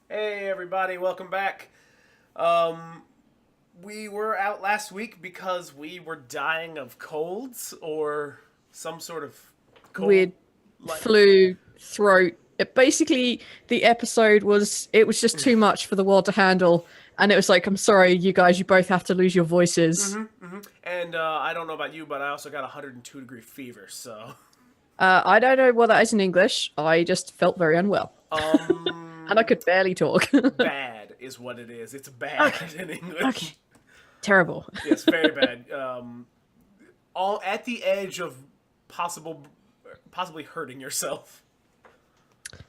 Hey everybody, welcome back. Um, we were out last week because we were dying of colds or some sort of cold. Weird Like, flu, throat. Basically, the episode was just too much for the world to handle, and it was like, I'm sorry, you guys, you both have to lose your voices. and I don't know about you, but I also got a 102-degree fever. So, I don't know what that is in English. I just felt very unwell, and I um, could barely talk. bad is what it is. It's bad Okay, in okay, English. terrible. Yes, very bad. All at the edge of possibly hurting yourself.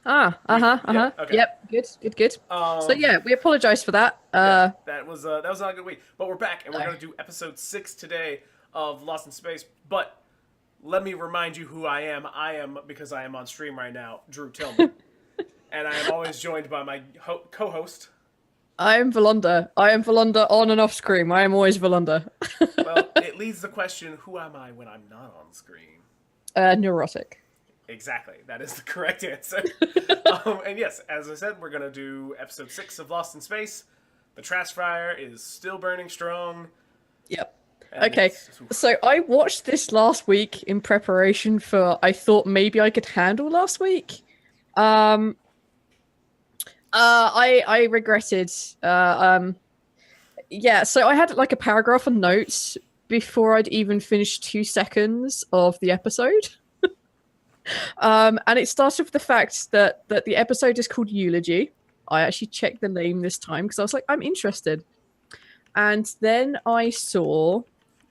Yeah. Okay. Yep, good, good, good. So Um, yeah, we apologize for that. Yeah, that was not a good week. But we're back, and we're No. gonna do episode 6 today of Lost in Space. But let me remind you who I am. I am, because I am on stream right now, Drew Tillman, and I am always joined by my co-host. I am Volunda. I am Volunda on and off screen. I am always Volunda. Well, it leads the question: who am I when I'm not on screen? Neurotic. Exactly, that is the correct answer. And yes, as I said, we're gonna do episode 6 of Lost in Space. The trash fire is still burning strong, Yep. and Okay, so I watched this last week in preparation for I thought maybe I could handle last week. Um I regretted yeah, so I had like a paragraph of notes before I'd even finished 2 seconds of the episode. And it started with the fact that the episode is called Eulogy. I actually checked the name this time because I was like, I'm interested. And then I saw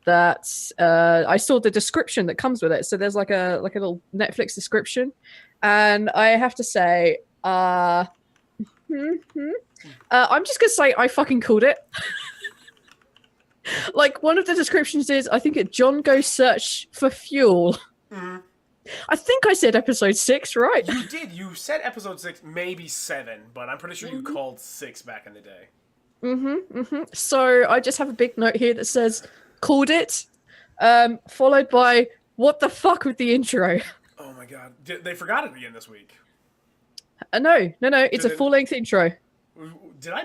the description that comes with it. So there's like a little Netflix description, and I have to say, I'm just gonna say I fucking called it. Like one of the descriptions is, I think John goes search for fuel. Mhm. I think I said episode 6, right? You did. You said episode 6, maybe 7, but I'm pretty sure you called 6 back in the day. So I just have a big note here that says called it, followed by what the fuck with the intro. Oh my god. They forgot it again this week. No, it's Did a full length intro. Did I?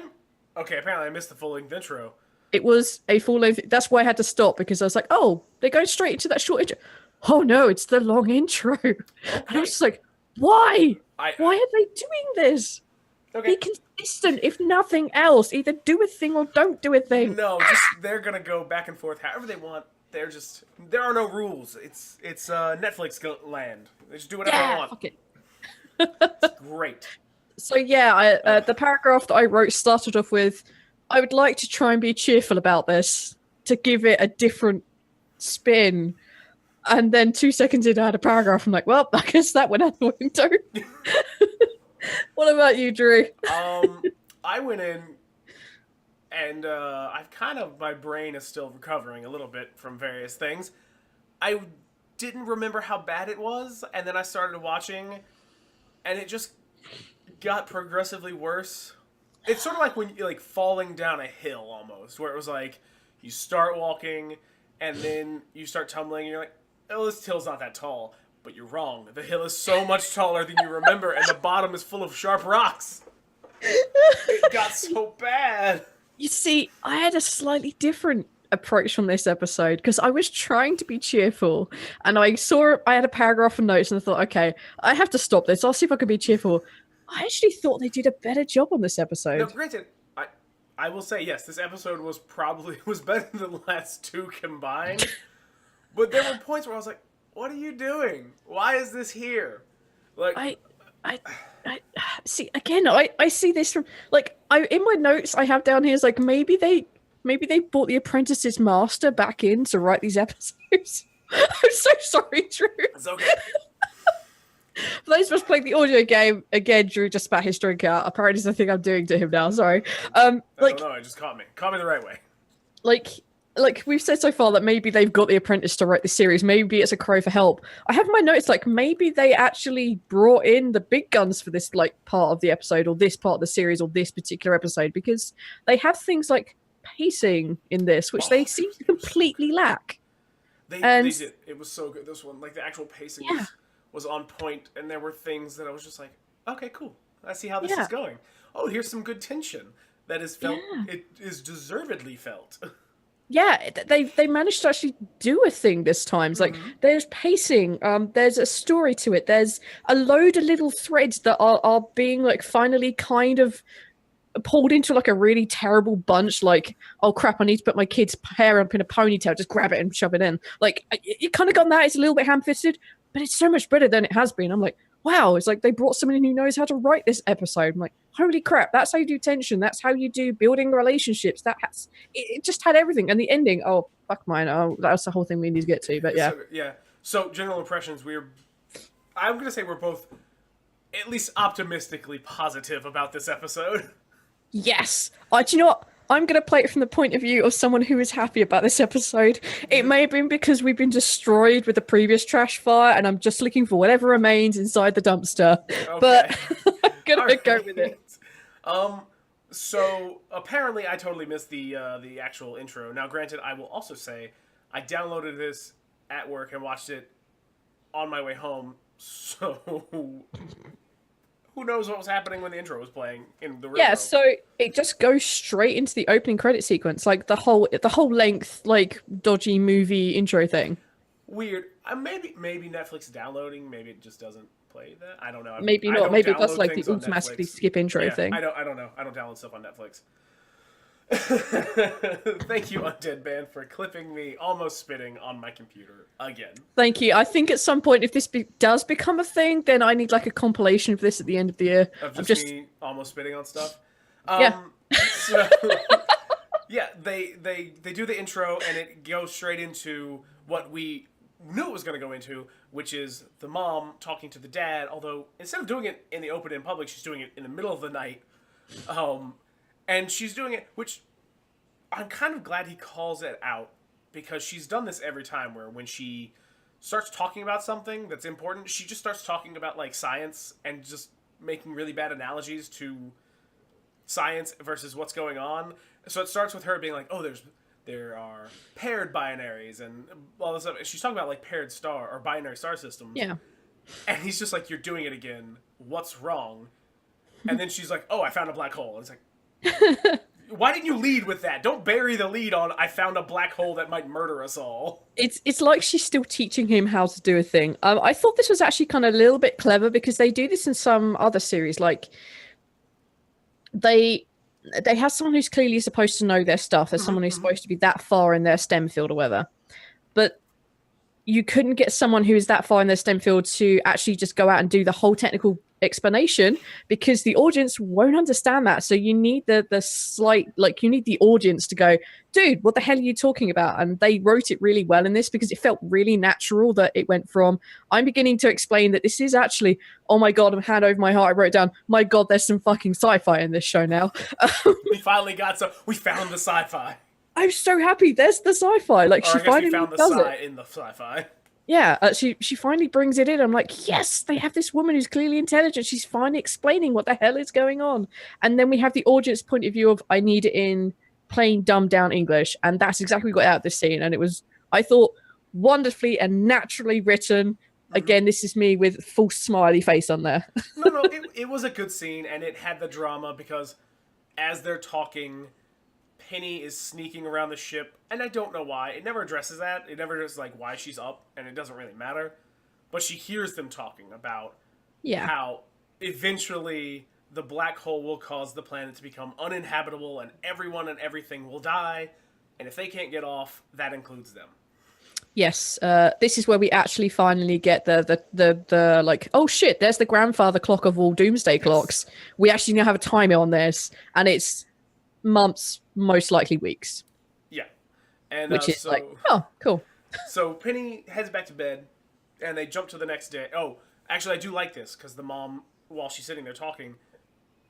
Okay, apparently I missed the full length intro. It was a full length. That's why I had to stop because I was like, oh, they're going straight into that short intro. Oh no, it's the long intro. And I was just like, why? I Why are they doing this? okay. Be consistent, if nothing else. Either do a thing or don't do a thing. No, just they're gonna go back and forth however they want. There are no rules. It's Netflix land. They just do whatever they Yeah, want. fuck it. It's great. So yeah, the paragraph that I wrote started off with, I would like to try and be cheerful about this to give it a different spin. And then 2 seconds in, I had a paragraph. I'm like, well, I guess that went out the window. What about you, Drew? I went in and I've kind of my brain is still recovering a little bit from various things. I didn't remember how bad it was, and then I started watching, and it just got progressively worse. It's sort of like when you're like falling down a hill almost, where it was like you start walking and then you start tumbling and you're like, oh, this hill's not that tall. But you're wrong. The hill is so much taller than you remember, and the bottom is full of sharp rocks. It got so bad. You see, I had a slightly different approach from this episode because I was trying to be cheerful, and I had a paragraph of notes, and I thought, okay, I have to stop this. I'll see if I can be cheerful. I actually thought they did a better job on this No, episode. granted, I will say yes, this episode was better than the last two combined. But there were points where I was like, "What are you doing? Why is this here?" Like, I, I, I see again. I see this from like I in my notes I have down here is like maybe they brought the Apprentice's master back in to write these episodes. I'm so sorry, Drew. it's okay. For those of us playing the audio game again, Drew just spat his drink out. Apparently, it's the thing I'm doing to him now. Sorry. I Like don't know. It just caught me. Caught me the right way. like like we've said so far that maybe they've got the apprentice to write the series. Maybe it's a crow for help. I have my notes like maybe they actually brought in the big guns for this like part of the episode or this part of the series or this particular episode because they have things like pacing in this which they seem to completely lack. They And did. It was so good. This one, like the actual pacing yeah, was on point, and there were things that I was just like, okay, cool. I see how this is Yeah, going. Oh, here's some good tension that is felt. yeah. It is deservedly felt. Yeah, they managed to actually do a thing this time. It's like Mm-hmm. there's pacing, there's a story to it. There's a load of little threads that are being like finally kind of pulled into like a really terrible bunch. Like, oh crap, I need to put my kid's hair up in a ponytail. Just grab it and shove it in. Like, you kind of got that. It's a little bit ham-fisted, but it's so much better than it has been. I'm like, wow. It's like they brought someone who knows how to write this episode. I'm like, holy crap, that's how you do tension. That's how you do building relationships. It just had everything. And the ending, oh fuck mine. Oh, that's the whole thing we need to get to. But yeah, So yeah. So general impressions. I'm gonna say we're both at least optimistically positive about this episode. yes. Do you know what? I'm going to play it from the point of view of someone who is happy about this episode. It may have been because we've been destroyed with the previous trash fire, and I'm just looking for whatever remains inside the dumpster. Okay. But I'm going to go with it. Um. So apparently, I totally missed the actual intro. Now, granted, I will also say I downloaded this at work and watched it on my way home. So who knows what was happening when the intro was playing in the real Yeah, world? so it just goes straight into the opening credit sequence, like the whole length, like dodgy movie intro thing. Weird. Maybe Netflix is downloading. Maybe it just doesn't play that. I don't know. Maybe I not. don't Maybe it does download like the things on automatically Netflix. skip intro Yeah, thing. I don't know. I don't download stuff on Netflix. Thank you, Undead Band, for clipping me almost spitting on my computer again. Thank you. I think at some point, if this does become a thing, then I need like a compilation of this at the end of the year. Of I'm just just me almost spitting on stuff. yeah, So yeah, they do the intro and it goes straight into what we knew it was going to go into, which is the mom talking to the dad. Although instead of doing it in the open in public, she's doing it in the middle of the night. And she's doing it, which I'm kind of glad he calls it out because she's done this every time where when she starts talking about something that's important, she just starts talking about like science and just making really bad analogies to science versus what's going on. So it starts with her being like, "Oh, there are paired binaries and all this stuff." She's talking about like paired star or binary star systems. yeah. And he's just like, "You're doing it again. What's wrong?" And then she's like, "Oh, I found a black hole." And it's like, why didn't you lead with that? Don't bury the lead on "I found a black hole that might murder us all." It's like she's still teaching him how to do a thing. I thought this was actually kind of a little bit clever because they do this in some other series. Like they have someone who's clearly supposed to know their stuff. There's someone who's supposed to be that far in their STEM field or whatever. But you couldn't get someone who is that far in their STEM field to actually just go out and do the whole technical explanation because the audience won't understand that. So you need the slight, like you need the audience to go, dude, what the hell are you talking about? And they wrote it really well in this because it felt really natural that it went from, I'm beginning to explain that this is actually, oh my God, I'm hand over my heart. I wrote down, my God, there's some fucking sci-fi in this show now. We finally got some. We found the sci-fi. I'm so happy. There's the sci-fi. Like Or she I guess we finally found the does sci it. in the sci-fi. Yeah, she finally brings it in. I'm like, yes, they have this woman who's clearly intelligent. She's finally explaining what the hell is going on. And then we have the audience point of view of I need it in plain dumbed down English, and that's exactly what we got out of this scene. And it was, I thought, wonderfully and naturally written. Again, this is me with full smiley face on there. No, it was a good scene, and it had the drama because as they're talking, Penny is sneaking around the ship, and I don't know why. It never addresses that. It never addresses like why she's up, and it doesn't really matter. But she hears them talking about Yeah. how eventually the black hole will cause the planet to become uninhabitable, and everyone and everything will die. And if they can't get off, that includes them. Yes, this is where we actually finally get the like, oh shit, there's the grandfather clock of all doomsday clocks. We actually now have a timer on this, and it's months, most likely weeks, Yeah, and which is like, oh, cool. so Penny heads back to bed, and they jump to the next day. Oh, actually, I do like this because the mom, while she's sitting there talking,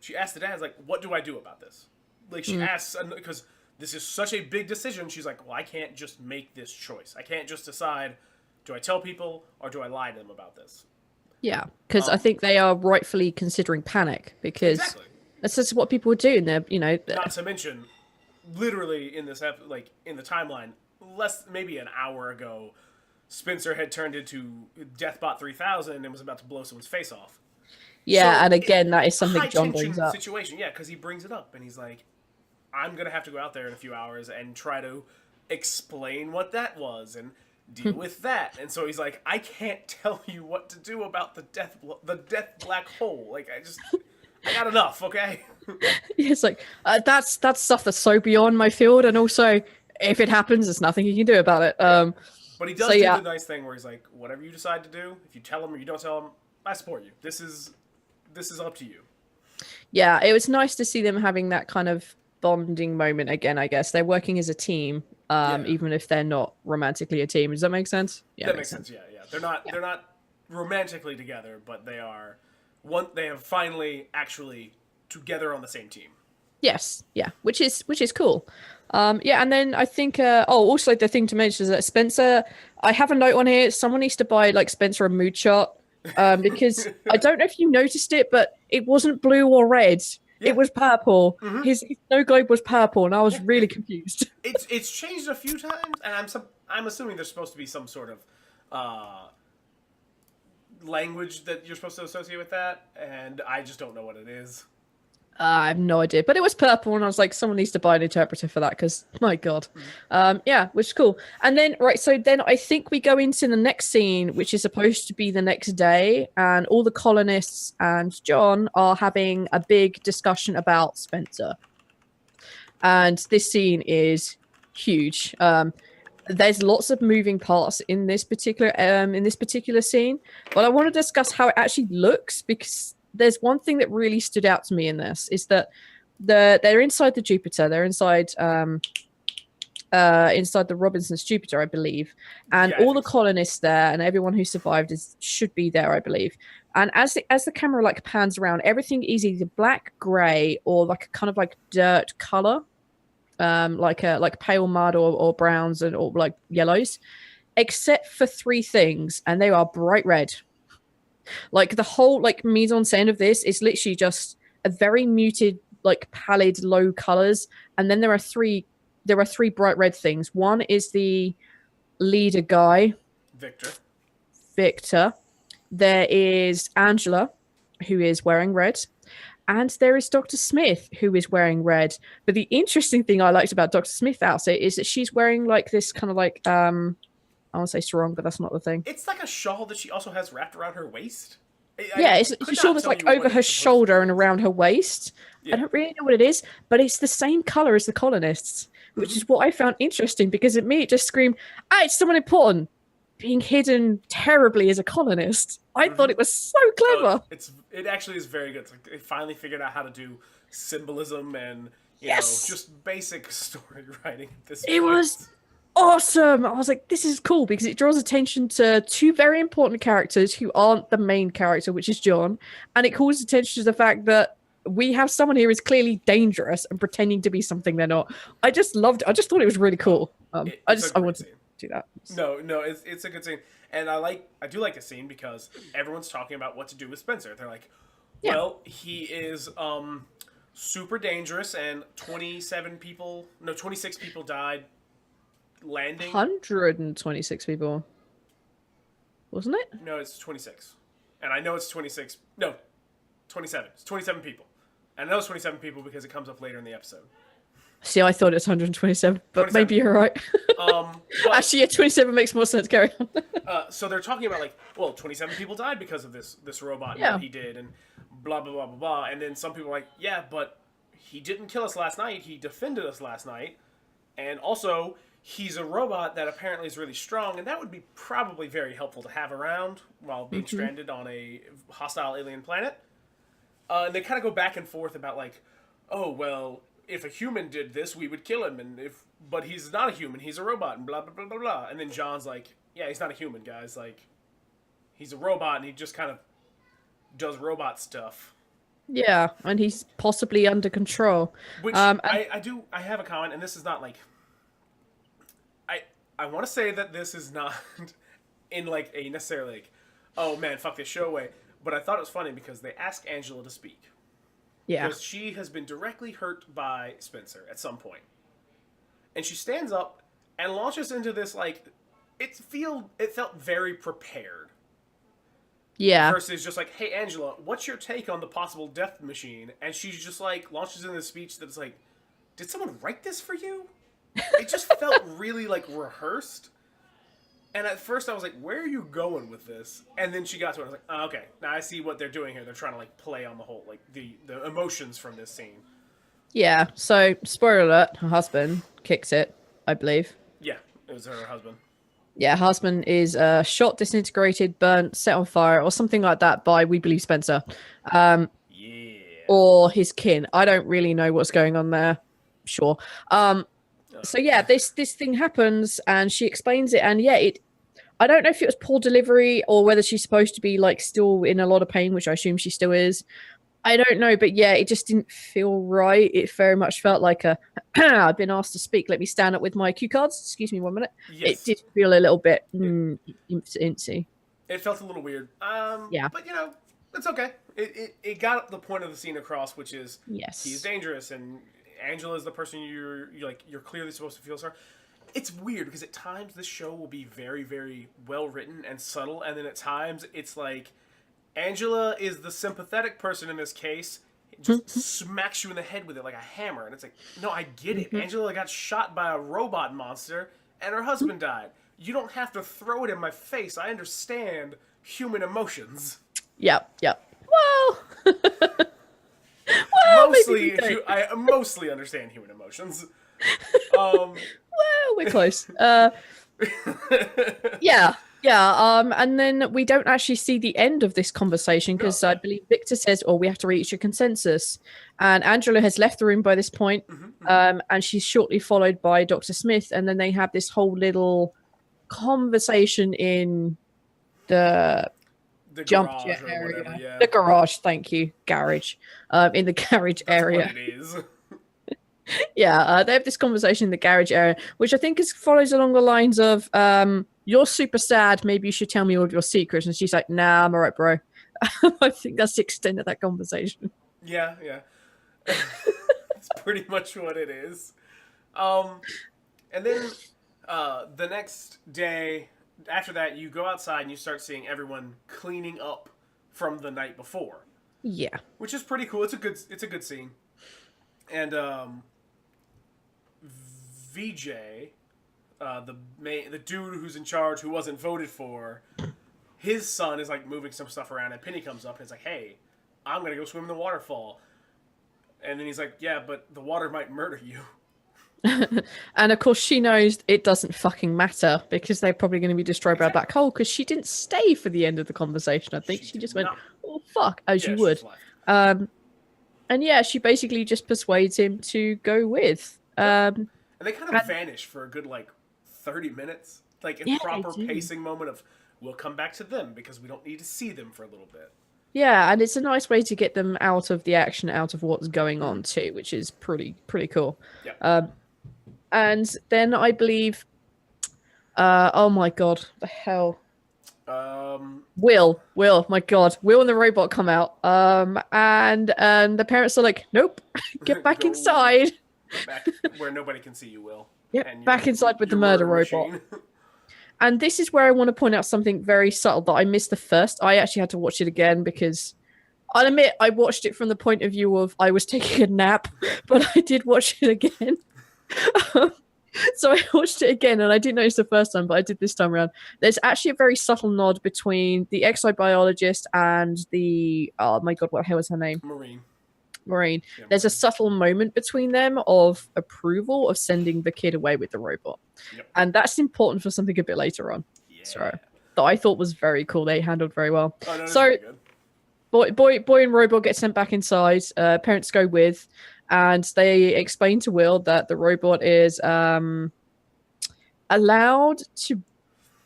she asks the dad, like, "What do I do about this?" Like she asks because this is such a big decision. She's like, "Well, I can't just make this choice. I can't just decide. Do I tell people or do I lie to them about this?" Yeah, because I think they are rightfully considering panic because Exactly. that's just what people would do. And they're, Not to mention, literally in this like in the timeline, maybe an hour ago, Spencer had turned into Deathbot 3000 and was about to blow someone's face off. Yeah, and It, again, that is something high John brings tension up. situation, yeah, because he brings it up and he's like, I'm gonna have to go out there in a few hours and try to explain what that was and deal with that. And so he's like, I can't tell you what to do about the death black hole. Like I got enough, okay? It's like that's stuff that's so beyond my field, and also if it happens, there's nothing you can do about it. Yeah. But he So does do yeah, the nice thing where he's like, whatever you decide to do, if you tell him or you don't tell him, I support you. This is up to you. yeah, it was nice to see them having that kind of bonding moment again. I guess they're working as a team, Yeah. even if they're not romantically a team. Does that make sense? Yeah, it That makes makes sense. sense. Yeah, yeah. Yeah. They're not romantically together, but they are one. They have finally actually together on the same team. Yes, yeah, which is cool. Yeah, and then I think also the thing to mention is that Spencer, I have a note on here. Someone needs to buy like Spencer a mood chart. Because I don't know if you noticed it, but it wasn't blue or red. It Yeah. was purple. Mm-hmm. His snow globe was purple, and I was Yeah. really confused. It's changed a few times, and I'm assuming there's supposed to be some sort of uh, language that you're supposed to associate with that, and I just don't know what it is. I have no idea, but it was purple, and I was like, someone needs to buy an interpreter for that because my god, Mm-hmm. yeah, which is cool. And then right, so then I think we go into the next scene, which is supposed to be the next day, and all the colonists and John are having a big discussion about Spencer, and this scene is huge. There's lots of moving parts in this particular scene, but I want to discuss how it actually looks because there's one thing that really stood out to me in this is that they're inside the Jupiter, they're inside the Robinson's Jupiter, I believe, and Yeah, I all the think so. colonists there and everyone who survived should be there, I believe. And as the camera like pans around, everything is either black, grey, or like a kind of like dirt color, like pale mud or browns and or like yellows, except for three things, and they are bright red. Like the whole like mise en scène of this is literally just a very muted, like pallid, low colors, and then there are three bright red things. One is the leader guy, Victor. Victor. There is Angela, who is wearing red. And there is Dr. Smith, who is wearing red. But the interesting thing I liked about Dr. Smith's outfit is that she's wearing like this kind of like I want to say sarong, but that's not the thing. It's like a shawl that she also has wrapped around her waist. I Yeah, it's could a shawl not that's tell like you what over her it's supposed to shoulder and be. around her waist. I Yeah. don't really know what it is, but it's the same color as the colonists, which Mm-hmm. is what I found interesting because at me it just screamed, it's someone important being hidden terribly as a colonist. I thought Mm-hmm. it was so Oh, clever. it actually is very good. It's like they finally figured out how to do symbolism and Yes, just basic story writing at this it point. was awesome. I was like, this is cool because it draws attention to two very important characters who aren't the main character, which is John, and it calls attention to the fact that we have someone here who's clearly dangerous and pretending to be something they're not. I just loved it. I just thought it was really Oh, cool. it's a I great wanted to scene. do that. No, no, it's a good scene, and I do like the scene because everyone's talking about what to do with Spencer. They're like, Yeah, well, he is super dangerous, and 27 people, no, 26 people died landing. 126 people, wasn't it? No, it's 26, and I know it's 26. No, 27. It's 27 people. And I know it's 27 people because it comes up later in the episode. See, I thought it was 127, but 27 maybe you're people. right. But Actually, yeah, 27 makes more sense. Carry on. so they're talking about like, well, 27 people died because of this robot and Yeah. what he did, and blah blah blah blah blah. And then some people are like, yeah, but he didn't kill us last night. He defended us last night, and also he's a robot that apparently is really strong, and that would be probably very helpful to have around while being stranded on a hostile alien planet. And they kind of go back and forth about like, oh well, if a human did this, we would kill him, and but he's not a human, he's a robot, and blah blah blah blah blah. And then John's like, yeah, he's not a human, guys. Like, he's a robot, and he just kind of does robot stuff. Yeah, and he's possibly under control. Which And I have a comment, and this is not like I I want to say that this is not in like a necessarily like, oh man, fuck this show way. But I thought it was funny because they ask Angela to speak yeah, because she has been directly hurt by Spencer at some point, and she stands up and launches into this like it felt very prepared. Yeah. versus just like, hey Angela, what's your take on the possible death machine? And she's just like launches into this speech that's like, did someone write this for you? It just felt really like rehearsed. And at first I was like, where are you going with this? And then she got to it. I was like, oh, okay, now I see what they're doing here. They're trying to like play on the whole, like the emotions from this scene. Yeah. So, spoiler alert, her husband kicks it, I believe. Yeah, it was her husband. Yeah, husband is shot, disintegrated, burnt, set on fire, or something like that by, we believe, Spencer. Yeah. Or his kin. I don't really know what's going on there. Sure. So yeah, this thing happens and she explains it, and yeah, I don't know if it was poor delivery or whether she's supposed to be like still in a lot of pain, which I assume she still is. I don't know, but yeah, it just didn't feel right. It very much felt like a I've been asked to speak. Let me stand up with my cue cards. Excuse me 1 minute. It Yes. did feel a little bit incy. It felt a little weird. Yeah. But you know, it's okay. It got the point of the scene across, which is he's Yes. dangerous, and Angela is the person you're clearly supposed to feel sorry. It's weird because at times this show will be very very well written and subtle, and then at times it's like Angela is the sympathetic person in this case. It just smacks you in the head with it like a hammer, and it's like, no, I get it. Angela got shot by a robot monster, and her husband died. You don't have to throw it in my face. I understand human emotions. Yep. Yep. Well, well, maybe we don't. I mostly understand human emotions. Well, we're close. Yeah, and then we don't actually see the end of this conversation because No. I believe Victor says, "Oh, we have to reach a consensus," and Angela has left the room by this point, and she's shortly followed by Dr. Smith, and then they have this whole little conversation in the The jump garage jet or area, whatever, yeah. the garage. Thank you, garage. In the garage That's area. what it is. Yeah, they have this conversation in the garage area, which I think follows along the lines of, "You're super sad. Maybe you should tell me all of your secrets." And she's like, "Nah, I'm alright, bro." I think that's the extent of that conversation. Yeah, yeah. That's pretty much what it is. And then the next day after that, you go outside and you start seeing everyone cleaning up from the night before, Yeah. which is pretty cool. It's a good scene. And VJ, the dude who's in charge who wasn't voted for, his son is like moving some stuff around, and Penny comes up and it's like, "Hey, I'm gonna go swim in the waterfall." And then he's like, "Yeah, but the water might murder you." And of course, she knows it doesn't fucking matter because they're probably going to be destroyed by a black hole because she didn't stay for the end of the conversation. I think she did just went, not. "Oh, fuck," as Yeah, you she would. just left. And yeah, she basically just persuades him to go with. And they kind of And vanish for a good like 30 minutes, like a yeah, they proper do. pacing moment of we'll come back to them because we don't need to see them for a little bit. Yeah, and it's a nice way to get them out of the action, out of what's going on too, which is pretty cool. Yeah. And then I believe, oh my god, the hell, Will, my god, Will and the robot come out, and the parents are like, "Nope, get back Go inside." back where nobody can see you, Will. Yep, And back inside with the your murder robot. machine. And this is where I want to point out something very subtle that I missed the first. I actually had to watch it again because I'll admit I watched it from the point of view of I was taking a nap, but I did watch it again. So I watched it again and I didn't notice the first time, but I did this time around. There's actually a very subtle nod between the exobiologist and the, oh my god, what the hell is her name? Marine. Maureen. Yeah, There's a Marine. subtle moment between them of approval of sending the kid away with the robot. Yep. And that's important for something a bit later on. Yeah. So that I thought was very cool. They handled very well. Oh, no, So good. boy and robot get sent back inside. Parents go with, and they explain to Will that the robot is allowed to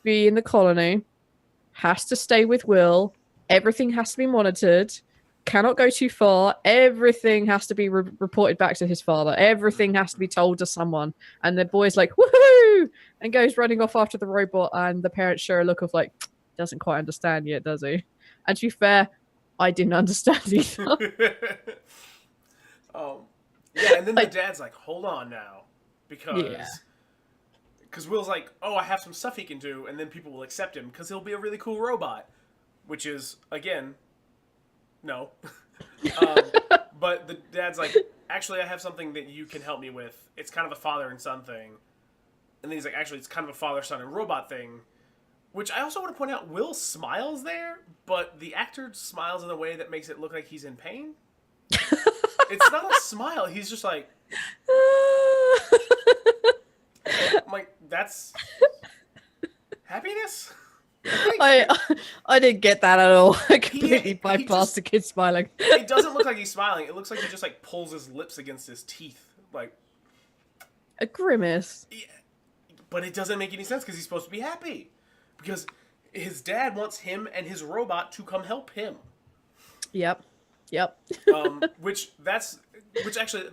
be in the colony, has to stay with Will. Everything has to be monitored. Cannot go too far. Everything has to be reported back to his father. Everything has to be told to someone. And the boy's like, "Woohoo!" and goes running off after the robot. And the parents share a look of like, doesn't quite understand yet, does he? And to be fair, I didn't understand either. Yeah, and then the dad's like, "Hold on now," because Yeah. Will's like, "Oh, I have some stuff he can do," and then people will accept him because he'll be a really cool robot. which is, again, no. um, but the dad's like, actually, I have something that you can help me with. It's kind of a father and son thing. And then he's like, actually, it's kind of a father, son, and robot thing. Which I also want to point out, Will smiles there, but the actor smiles in a way that makes it look like he's in pain. It's not a smile. He's just like, I'm like, that's happiness? I didn't get that at all. I completely bypassed the kid smiling. It doesn't look like he's smiling. It looks like he just like pulls his lips against his teeth, like a grimace. Yeah, but it doesn't make any sense because he's supposed to be happy, because his dad wants him and his robot to come help him. Yep. Which actually,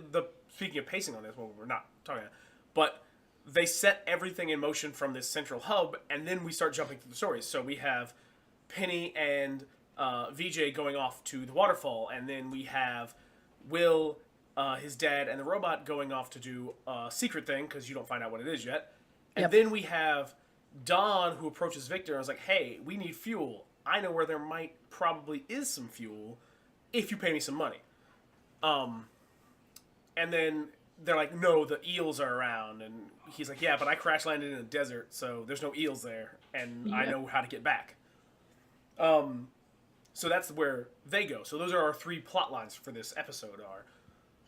speaking of pacing on this, well, we're not talking about, but they set everything in motion from this central hub, and then we start jumping through the stories. So we have Penny and VJ going off to the waterfall, and then we have Will, his dad, and the robot going off to do a secret thing, because you don't find out what it is yet. And then we have Dawn, who approaches Victor and is like, hey, we need fuel. I know where there probably is some fuel if you pay me some money. And then they're like, no, the eels are around. And he's like, yeah, but I crash landed in a desert, so there's no eels there, and I know how to get back. So that's where they go. So those are our 3 plot lines for this episode are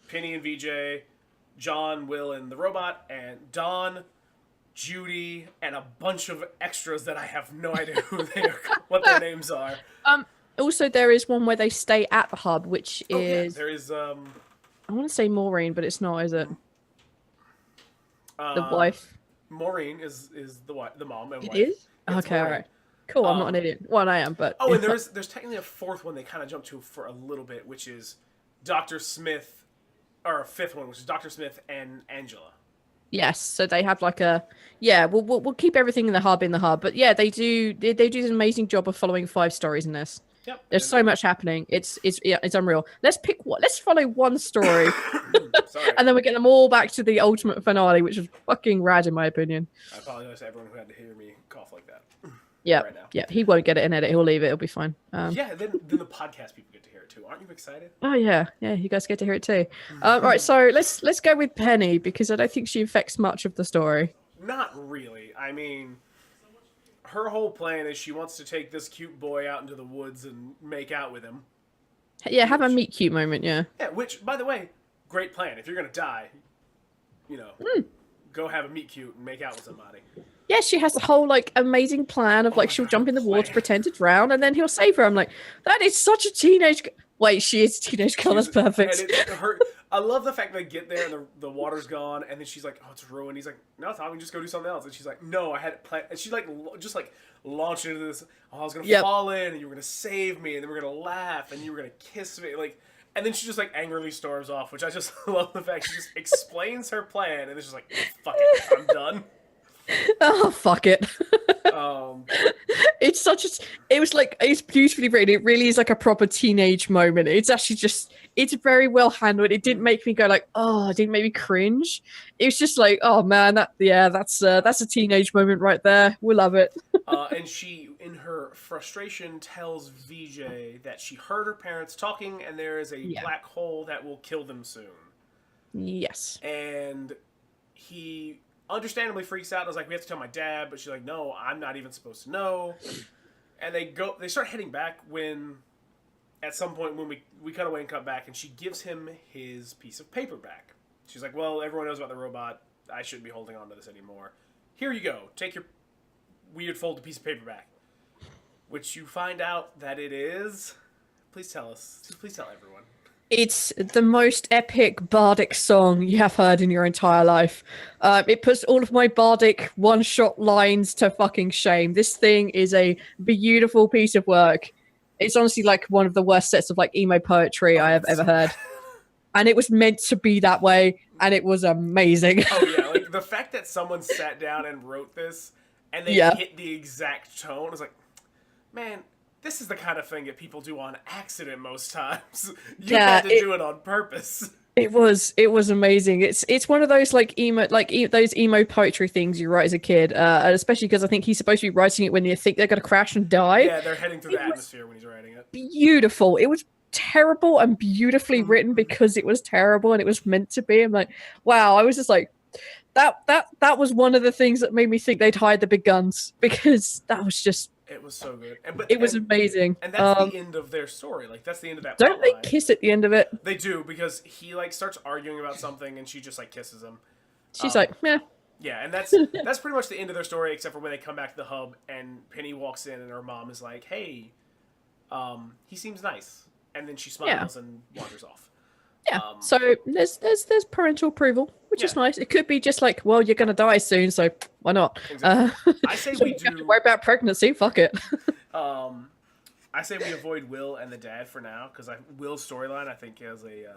Penny and VJ, John, Will, and the robot, and Dawn, Judy, and a bunch of extras that I have no idea who they are, what their names are. Also, there is one where they stay at the hub, which is... there is... I want to say Maureen, but it's not, is it? The wife. Maureen is the mom and wife. It is? Okay, alright. Cool, I'm not an idiot. Well, I am, but... Oh, and there's technically a 4th one they kind of jump to for a little bit, which is Dr. Smith, or a 5th one, which is Dr. Smith and Angela. Yes, so they have like a... Yeah, we'll keep everything in the hub, but yeah, they do an amazing job of following 5 stories in this. Yep. There's so much happening. It's unreal. Let's follow one story. Sorry. And then we get them all back to the ultimate finale, which was fucking rad in my opinion. I apologize to everyone who had to hear me cough like that. Yeah. Right now. Yeah, he won't get it in edit. He'll leave it. It'll be fine. Yeah, then the podcast people get to hear it too. Aren't you excited? Oh yeah, you guys get to hear it too. All right, so let's go with Penny, because I don't think she affects much of the story. Not really. I mean, her whole plan is she wants to take this cute boy out into the woods and make out with him. Yeah, have a meet cute moment, yeah. Yeah, which, by the way, great plan. If you're going to die, go have a meet cute and make out with somebody. Yeah, she has the whole, like, amazing plan of, like, she'll jump in the water, pretend to drown, and then he'll save her. I'm like, that is such a teenage... Wait, she is a teenage girl, that's perfect. I love the fact they get there and the water's gone, and then she's like, oh, it's ruined. He's like, no, Tom, we can just go do something else. And she's like, no, I had it planned. And she, like, just, like, launched into this, oh, I was going to fall in, and you were going to save me, and then we were going to laugh, and you were going to kiss me. Like, and then she just, like, angrily storms off, which I just love the fact she just explains her plan, and it's just like, fuck it, I'm done. Oh, fuck it. It's beautifully written. It really is like a proper teenage moment. It's actually it's very well handled. It didn't make me go like, oh, it didn't make me cringe. It was just like, oh man, that's a teenage moment right there. We love it. And she, in her frustration, tells VJ that she heard her parents talking, and there is a black hole that will kill them soon. Yes. And he understandably freaks out and is like, we have to tell my dad, but she's like, no, I'm not even supposed to know. And they start heading back when, at some point when we cut away and cut back, and she gives him his piece of paper back. She's like, well, everyone knows about the robot. I shouldn't be holding on to this anymore. Here you go. Take your weird folded piece of paper back. Which you find out that it is... Please tell us. Please tell everyone. It's the most epic bardic song you have heard in your entire life. It puts all of my bardic one-shot lines to fucking shame. This thing is a beautiful piece of work. It's honestly like one of the worst sets of like emo poetry I have ever heard. And it was meant to be that way, and it was amazing. Oh yeah, like the fact that someone sat down and wrote this, and they hit the exact tone, is like, man... This is the kind of thing that people do on accident most times. You had to do it on purpose. it was amazing. It's one of those like those emo poetry things you write as a kid, and especially because I think he's supposed to be writing it when you think they're gonna crash and die. Yeah, they're heading through It the was atmosphere when he's writing it. beautiful. It was terrible and beautifully Mhm, written mhm. because it was terrible and it was meant to be. I'm like, wow. I was just like, that was one of the things that made me think they'd hide the big guns because that was just It was so good, and but it was amazing. and that's the end of their story. Like that's the end of that Don't plot they line. kiss at the end of it? They do because he like starts arguing about something, and she just like kisses him. She's Um, like, yeah, yeah, and that's pretty much the end of their story, except for when they come back to the hub, and Penny walks in, and her mom is like, "Hey, he seems nice," and then she yeah. smiles and wanders off. Yeah. Um, So there's parental approval, which yeah, is nice. It could be just like, well, you're gonna die soon, so why not? exactly. I say So we you have to do. worry about pregnancy. Fuck it. Um, I say we avoid Will and the dad for now because Will's storyline I think has a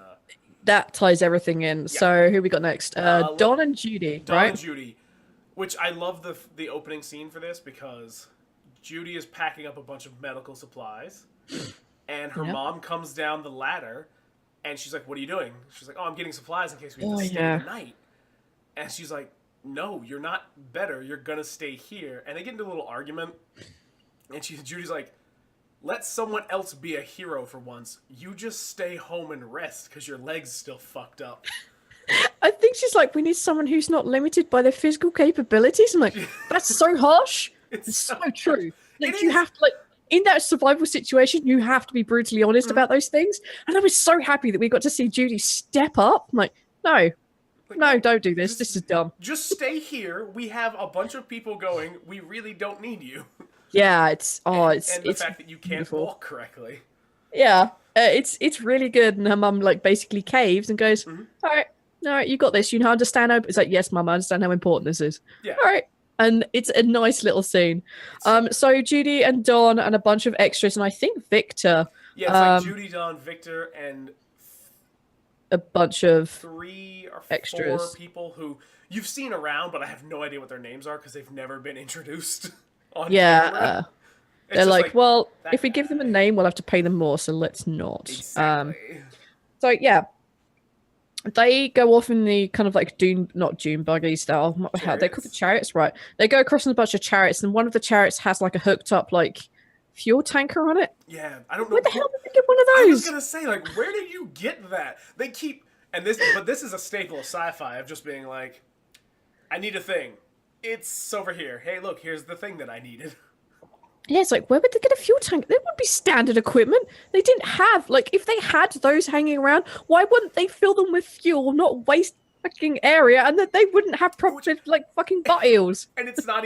That ties everything in. yeah. So who we got next? Let Don and Judy, Don and right? Judy, which I love the opening scene for this because Judy is packing up a bunch of medical supplies, and her Yeah. mom comes down the ladder, and she's like, "What are you doing?" She's like, "Oh, I'm getting supplies in case we have Oh to stay yeah. the night." And she's like, "No, you're not better. You're gonna stay here." And they get into a little argument, and Judy's like, "Let someone else be a hero for once. You just stay home and rest because your leg's still fucked up." I think she's like, we need someone who's not limited by their physical capabilities. I'm like, that's so harsh. It's It's so so harsh. true. It Like you is. have to like in that survival situation, you have to be brutally honest Mhm. about those things. And I was so happy that we got to see Judy step up. I'm like, no, Like no, no, don't do this. just This is dumb. just stay here. We have a bunch of people going. We really don't need you. Yeah, it's And the it's fact that you can't beautiful. walk correctly. Yeah, it's really good. And her mum like basically caves and goes, Hmm. all right, you got this. You know, understand how it's like, yes, mum, I understand how important this is. Yeah, All right. And it's a nice little scene. it's so good. So Judy and Don and a bunch of extras, and I think Victor, Yeah, it's like um, Judy, Don, Victor, and a bunch of 3 or 4 extras. people who you've seen around, but I have no idea what their names are because they've never been introduced on Yeah, camera. It's they're just like, like well, that if we give them a guy. name, we'll have to pay them more, so let's not. Exactly. So yeah, they go off in the kind of like not Dune buggy style. How they call the Chariots. chariots, right? They go across in a bunch of chariots, and one of the chariots has like a hooked up like fuel tanker on it. Yeah, I don't know. Where the hell did they get one of I was those? gonna say, like, where did you get that? They keep but this is a staple of sci-fi of just being like, I need a thing. It's over here. Hey, look, here's the thing that I needed. Yeah, it's like, where would they get a fuel tank? That would be standard equipment. They didn't have, like, if they had those hanging around, why wouldn't they fill them with fuel, not waste fucking area, and that they wouldn't have proper, like, fucking butt eels? And it's not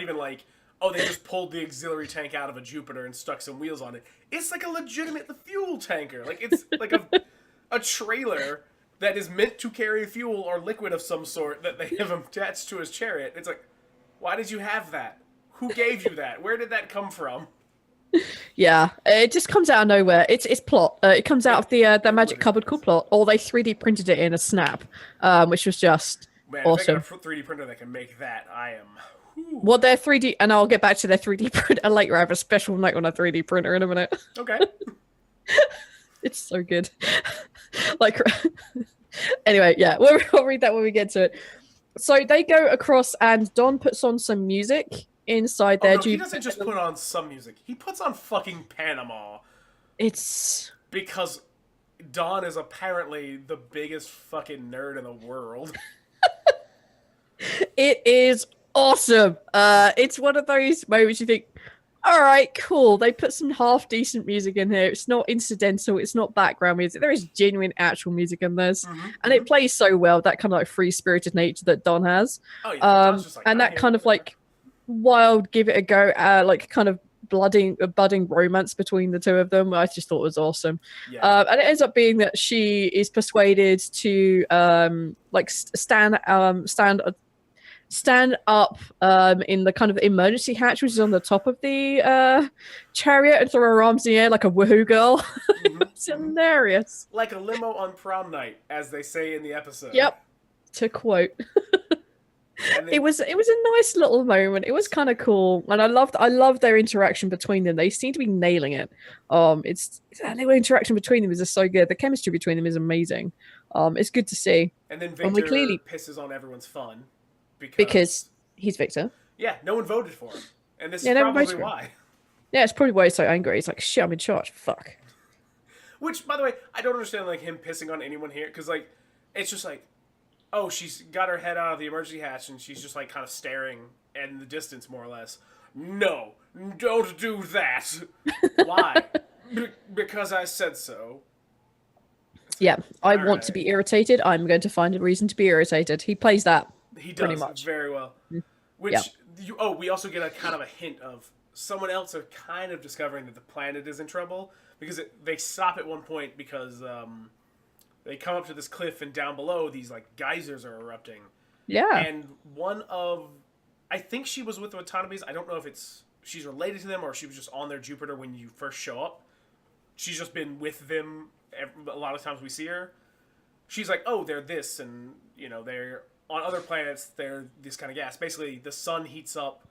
even like, oh, they just pulled the auxiliary tank out of a Jupiter and stuck some wheels on it. It's like a legitimate fuel tanker. Like it's like a trailer that is meant to carry fuel or liquid of some sort that they have attached to his chariot. It's like, why did you have that? Who gave you that? Where did that come from? Yeah, it just comes out of nowhere. It's plot. It comes out of the magic literally cupboard does. called plot, or they 3D printed it in a snap, which was just Man, if they got awesome. a 3D printer that can make that, I am. Whew. Well, their 3D, and I'll get back to their 3D printer later. I have a special note on a 3D printer in a minute. Okay. It's so good. Like, anyway, yeah, we'll read that when we get to it. So they go across, and Don puts on some music inside Oh their no, he Judy. doesn't just put on some music. He puts on fucking Panama It's because Don is apparently the biggest fucking nerd in the world. it is awesome. It's one of those moments you think, all right, cool. They put some half decent music in here. It's not incidental. It's not background music. There is genuine actual music in this, Mm-hmm, and it plays so well. That kind of like free spirited nature that Don has, Oh yeah, Don's just like, and I'm that here, kind of whatever. like wild, give it a go, like kind of budding romance between the two of them. I just thought was awesome. Yeah. And it ends up being that she is persuaded to like stand up in the kind of emergency hatch, which is on the top of the chariot, and throw her arms in the air like a woohoo girl. Mm-hmm, It's hilarious. Like a limo on prom night, as they say in the episode. Yep. To quote. And It then was a nice little moment. It was kind of cool, and I loved their interaction between them. They seem to be nailing it. It's that little interaction between them is just so good. The chemistry between them is amazing. It's good to see, and then and we Victor clearly pisses on everyone's fun because because he's Victor. yeah, no one voted for him, and this is Yeah, never voted probably for him. why. Yeah, it's probably why he's so angry. He's like, shit, I'm in charge. Fuck. Which, by the way, I don't understand like him pissing on anyone here because like it's just like, oh, she's got her head out of the emergency hatch and she's just like kind of staring in the distance more or less. No, don't do that. Why? Because I said so. It's like, Yeah, I all want to right. be irritated. I'm going to find a reason to be irritated. He plays that He pretty does much. very well. Yeah. Which oh, we also get a kind of a hint of someone else are kind of discovering that the planet is in trouble because they stop at one point because they come up to this cliff and down below these like geysers are erupting, Yeah. and one of I think she was with the Watanabe's. I don't know if it's she's related to them or she was just on their Jupiter when you first show up. She's just been with them a lot of times we see her. She's like, oh, they're this, and they're on other planets. They're this kind of gas. Basically, the sun heats up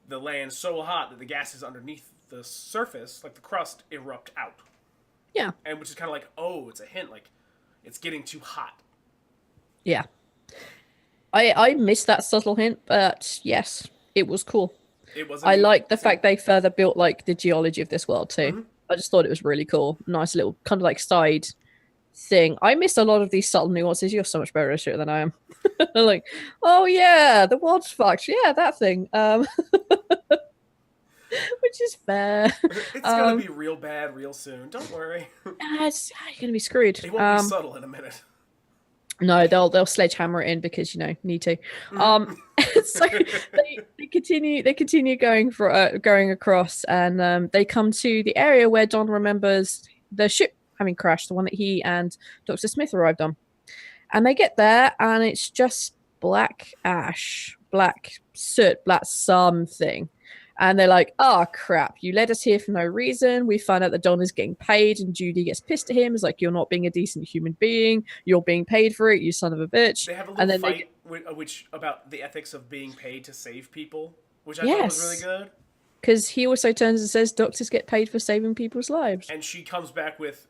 the land so hot that the gases underneath the surface, like the crust, erupt out, Yeah. and which is kind of like, oh, it's a hint, like it's getting too hot. Yeah. I missed that subtle hint, but yes, it was cool. It was a I neat like the scene. fact they further built like the geology of this world too. Mm-hmm. I just thought it was really cool. Nice little kind of like side thing. I missed a lot of these subtle nuances. You're so much better at it than I am. Like, oh yeah, the world's fucked. Yeah, that thing. Which is fair. It's gonna Um, be real bad real soon. Don't worry. you're gonna be screwed. It won't be subtle in a minute. No, they'll sledgehammer it in because need to. Mm-hmm. So they continue going across, and they come to the area where Don remembers the ship having crashed, the one that he and Dr. Smith arrived on. And they get there, and it's just black ash, black soot, black something. And they're like, oh crap, you led us here for no reason. We find out that Don is getting paid, and Judy gets pissed at him. It's like, you're not being a decent human being. You're being paid for it, you son of a bitch. They have a And little then fight which about the ethics of being paid to save people, which I thought was really yes, good. because he also turns and says doctors get paid for saving people's lives. And she comes back with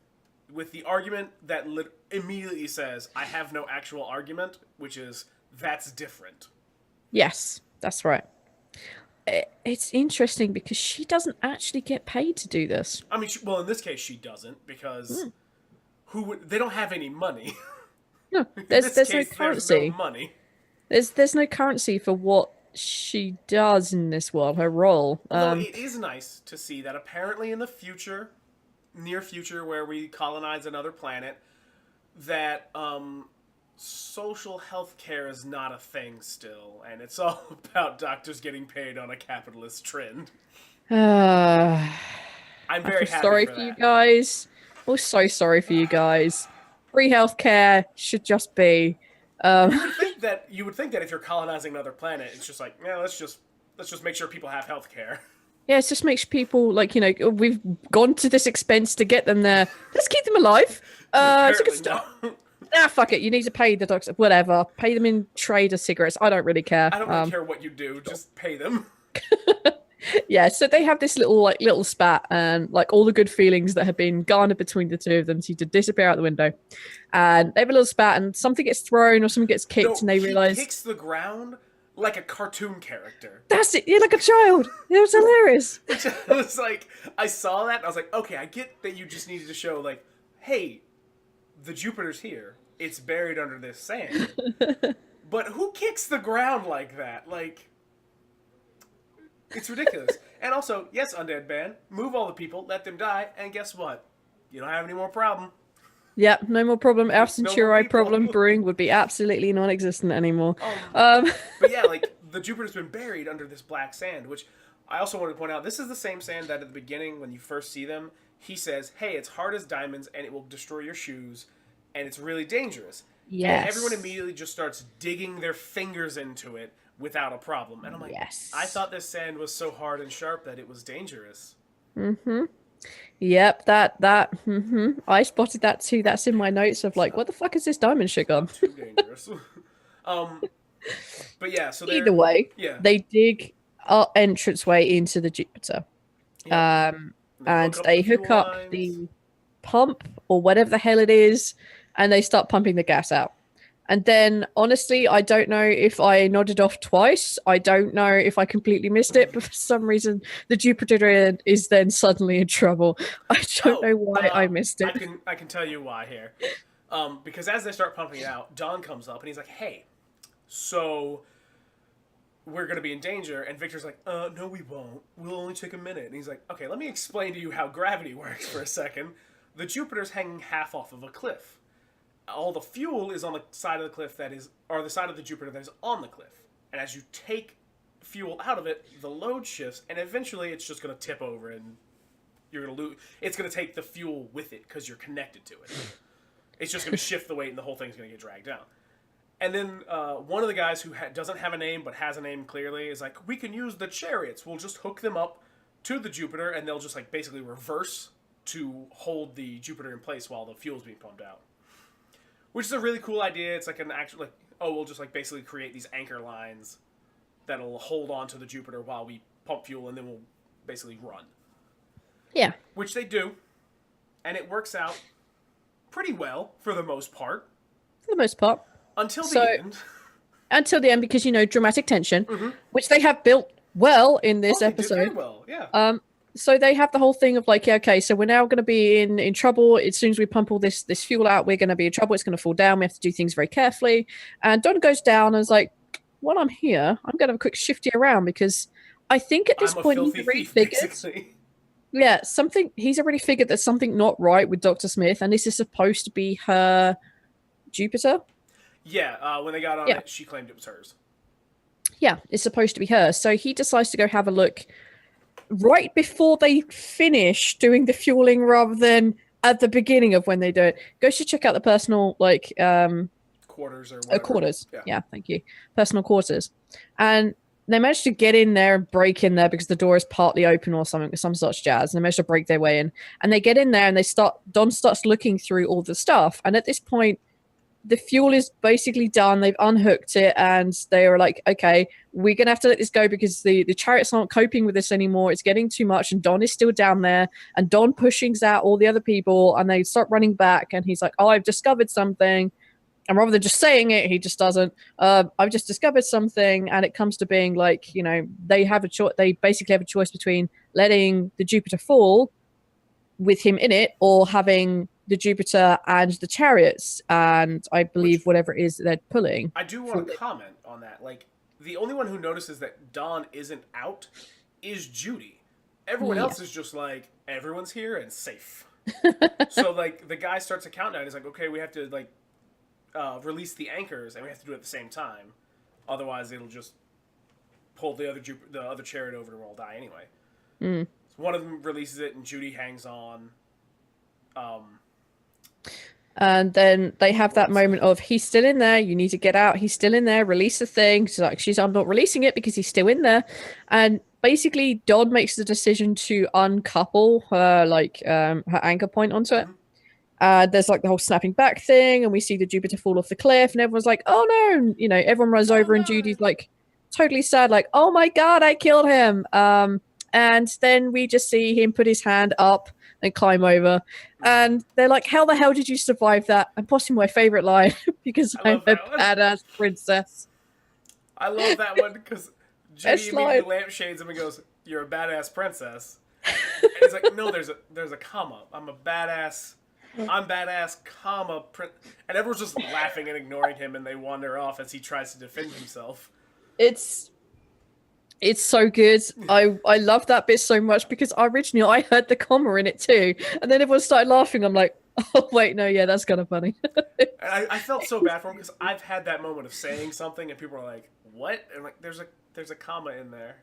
the argument that immediately says, "I have no actual argument," which is that's different. Yes, that's right. It's interesting because she doesn't actually get paid to do this. I mean, well, in this case, she doesn't because Hmm. they don't have any money. No, In there's this there's no case, there's no currency. money. There's no currency for what she does in this world, her role. Although it is nice to see that apparently in the future, near future, where we colonize another planet, that social health care is not a thing still, and it's all about doctors getting paid on a capitalist trend. Uh, I'm I feel very happy sorry for for you that. guys. I'm so sorry for you guys. Free healthcare should just be. Um, You would think that if you're colonizing another planet, it's just like, yeah, let's just make sure people have health care. yeah, it just makes people like we've gone to this expense to get them there. Let's keep them alive. It's a good Apparently, no. start. Ah, fuck it. You need to pay the doctor. Whatever. Pay them in trade of cigarettes. I don't really care. I don't really care what you do, just pay them. Yeah, so they have this little spat, and like all the good feelings that have been garnered between the two of them seem to disappear out the window. And they have a little spat, and something gets thrown or something gets kicked, No, and they he realize kicks the ground like a cartoon character. that's it. You're like a child. It was hilarious. Which I was like, I saw that and I was like, okay, I get that you just needed to show like, hey, the Jupiter's here. It's buried under this sand. But who kicks the ground like that? Like, it's ridiculous. And also, yes, Undead Band, move all the people, let them die, and guess what? You don't have any more problem. Yeah, no more problem. Our No more Centauri people. problem brewing would be absolutely non-existent anymore. Um, Um, but yeah, like the Jupiter's been buried under this black sand, which I also wanted to point out. This is the same sand that at the beginning, when you first see them, he says, "Hey, it's hard as diamonds, and it will destroy your shoes, and it's really dangerous." And everyone yes. immediately just starts digging their fingers into it without a problem. And I'm like, I Yes. thought this sand was so hard and sharp that it was dangerous. Mm-hmm. Yep, I spotted that too. That's in my notes of like, what the fuck is this diamond shit Not gone? too dangerous. um, But yeah, so Either they're way, yeah, they dig our entranceway into the Jupiter. yep. Um, And they and hook up the they hook fuel up lines. the pump or whatever the hell it is, and they start pumping the gas out. And then, honestly, I don't know if I nodded off twice. I don't know if I completely missed it, but for some reason, the Jupiter is then suddenly in trouble. I don't Oh, know why I missed I it. can tell you why here. Because as they start pumping it out, Don comes up and he's like, "Hey, so we're gonna be in danger." And Victor's like, no, we won't. We'll only take a minute." And he's like, "Okay, let me explain to you how gravity works for a second. The Jupiter's hanging half off of a cliff. All the fuel is on the side of the cliff that is, or the side of the Jupiter that is on the cliff. And as you take fuel out of it, the load shifts, and eventually it's just gonna tip over, and you're gonna lose. It's gonna take the fuel with it because you're connected to it. It's just gonna shift the weight, and the whole thing's gonna get dragged down." And then one of the guys who doesn't have a name but has a name clearly is like, "We can use the chariots. We'll just hook them up to the Jupiter, and they'll just like basically reverse to hold the Jupiter in place while the fuel's being pumped out." Which is a really cool idea. It's like an actual like, oh, we'll just like basically create these anchor lines that'll hold on to the Jupiter while we pump fuel, and then we'll basically run. Yeah, Which they do, and it works out pretty well for the most part for the most part. until So the end. until the end, because dramatic tension, which they have built well in Oh, this they did very episode. well, yeah. So they have the whole thing of like, yeah, okay, so we're now going to be in trouble. As soon as we pump all this fuel out, we're going to be in trouble. It's going to fall down. We have to do things very carefully. And Don goes down and is like, while I'm here, I'm going to have a quick shifty around because I think at this I'm a point he's filthy already thief, figured, basically. yeah, something. He's already figured that something not right with Dr. Smith, and this is supposed to be her Jupiter. Yeah, when they got on Yeah, it, she claimed it was hers. yeah, it's supposed to be her. So he decides to go have a look right before they finish doing the fueling rather than at the beginning of when they do it. Goes to check out the personal Quarters or whatever. quarters. Yeah. Yeah, thank you. Personal quarters. And they managed to get in there and break in there because the door is partly open or something, some such jazz. And they managed to break their way in. And they get in there and Don starts looking through all the stuff. And at this point, the fuel is basically done. They've unhooked it, and they are like, okay, we're going to have to let this go because the chariots aren't coping with this anymore. It's getting too much, and Don is still down there, and Don pushings out all the other people, and they start running back, and he's like, oh, I've discovered something. And rather than just saying it, he just doesn't. I've just discovered something, and it comes to being like, they have a choice. They basically have a choice between letting the Jupiter fall with him in it, or having the Jupiter and the chariots, and I believe Which whatever it is that they're pulling. I do want to comment on that. Like, the only one who notices that Dawn isn't out is Judy. Everyone else is just like, everyone's here and safe. So, like, the guy starts a countdown. He's like, okay, we have to, like, release the anchors, and we have to do it at the same time. Otherwise, it'll just pull the other chariot over and we'll all die anyway. Mm. So one of them releases it, and Judy hangs on. And then they have that moment of, he's still in there, you need to get out, he's still in there, release the thing. She's like, I'm not releasing it because he's still in there. And basically Don makes the decision to uncouple her her anchor point onto it. There's like the whole snapping back thing, and we see the Jupiter fall off the cliff, and everyone's like, oh no, everyone runs over, and Judy's like totally sad, like, oh my god, I killed him. And then we just see him put his hand up and climb over. And they're like, how the hell did you survive that? And possibly my favorite line, because I'm a badass princess. I love that one because Judy immediately lampshades him and goes, "You're a badass princess." And he's like, "No, there's a comma. I'm badass, comma, and everyone's just laughing and ignoring him, and they wander off as he tries to defend himself. It's so good. I love that bit so much because originally I heard the comma in it too, and then everyone started laughing. I'm like, oh wait, no, yeah, that's kind of funny. And I felt so bad for him because I've had that moment of saying something and people are like, "What?" And like, there's a comma in there.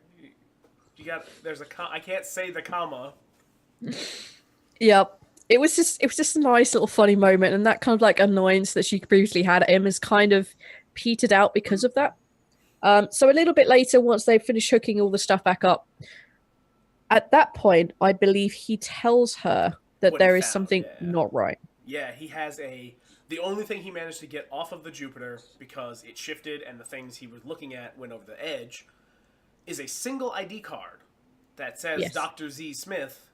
I can't say the comma. Yep. It was just a nice little funny moment, and that kind of like annoyance that she previously had at him has kind of petered out because of that. So a little bit later, once they've finished hooking all the stuff back up, at that point, I believe he tells her that there is something not right. Yeah, he has a. The only thing he managed to get off of the Jupiter because it shifted and the things he was looking at went over the edge is a single ID card that says Yes. Dr. Z Smith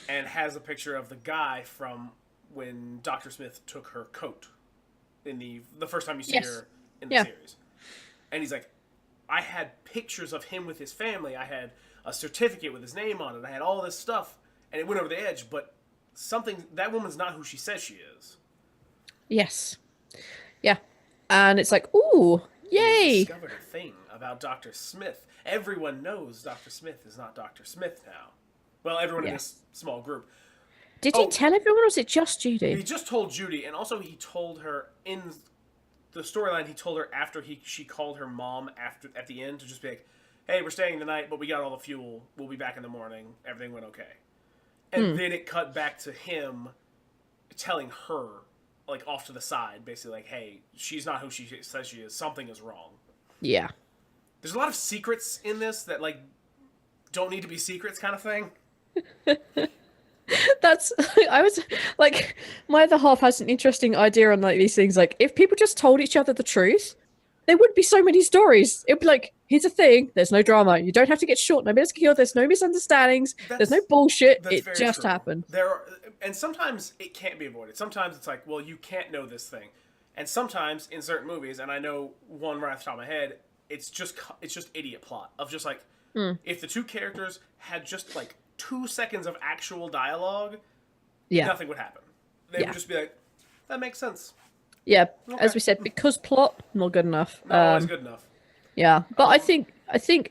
and has a picture of the guy from when Dr. Smith took her coat in the first time you see Yes. her in the Yeah. series. And he's like, I had pictures of him with his family. I had a certificate with his name on it. I had all this stuff, and it went over the edge. But that woman's not who she says she is. Yes. Yeah. And it's like, ooh, We've yay. discovered a thing about Dr. Smith. Everyone knows Dr. Smith is not Dr. Smith now. Well, everyone in Yeah. this small group. Did he Oh, tell everyone, or was it just he Judy? just told Judy, and also he told her in the storyline. He told her after she called her mom at the end to just be like, "Hey, we're staying the night, but we got all the fuel. We'll be back in the morning. Everything went okay." And then it cut back to him telling her, like off to the side, basically like, "Hey, she's not who she says she is. Something is wrong." Yeah. There's a lot of secrets in this that like don't need to be secrets, kind of thing. That's I was like, my other half has an interesting idea on like these things. Like, if people just told each other the truth, there wouldn't be so many stories. It'd be like, here's a thing, there's no drama. You don't have to get shot, nobody's killed, there's no misunderstandings, there's no bullshit. That's It very just true. happened. And sometimes it can't be avoided. Sometimes it's like, well, you can't know this thing, and sometimes in certain movies, and I know one right off the top of my head, it's just idiot plot of just like if the two characters had just like 2 seconds of actual dialogue, Yeah. nothing would happen. They Yeah. would just be like, that makes sense. Yeah. Okay. As we said, because plot, not good enough. Not always good enough. Yeah. But I think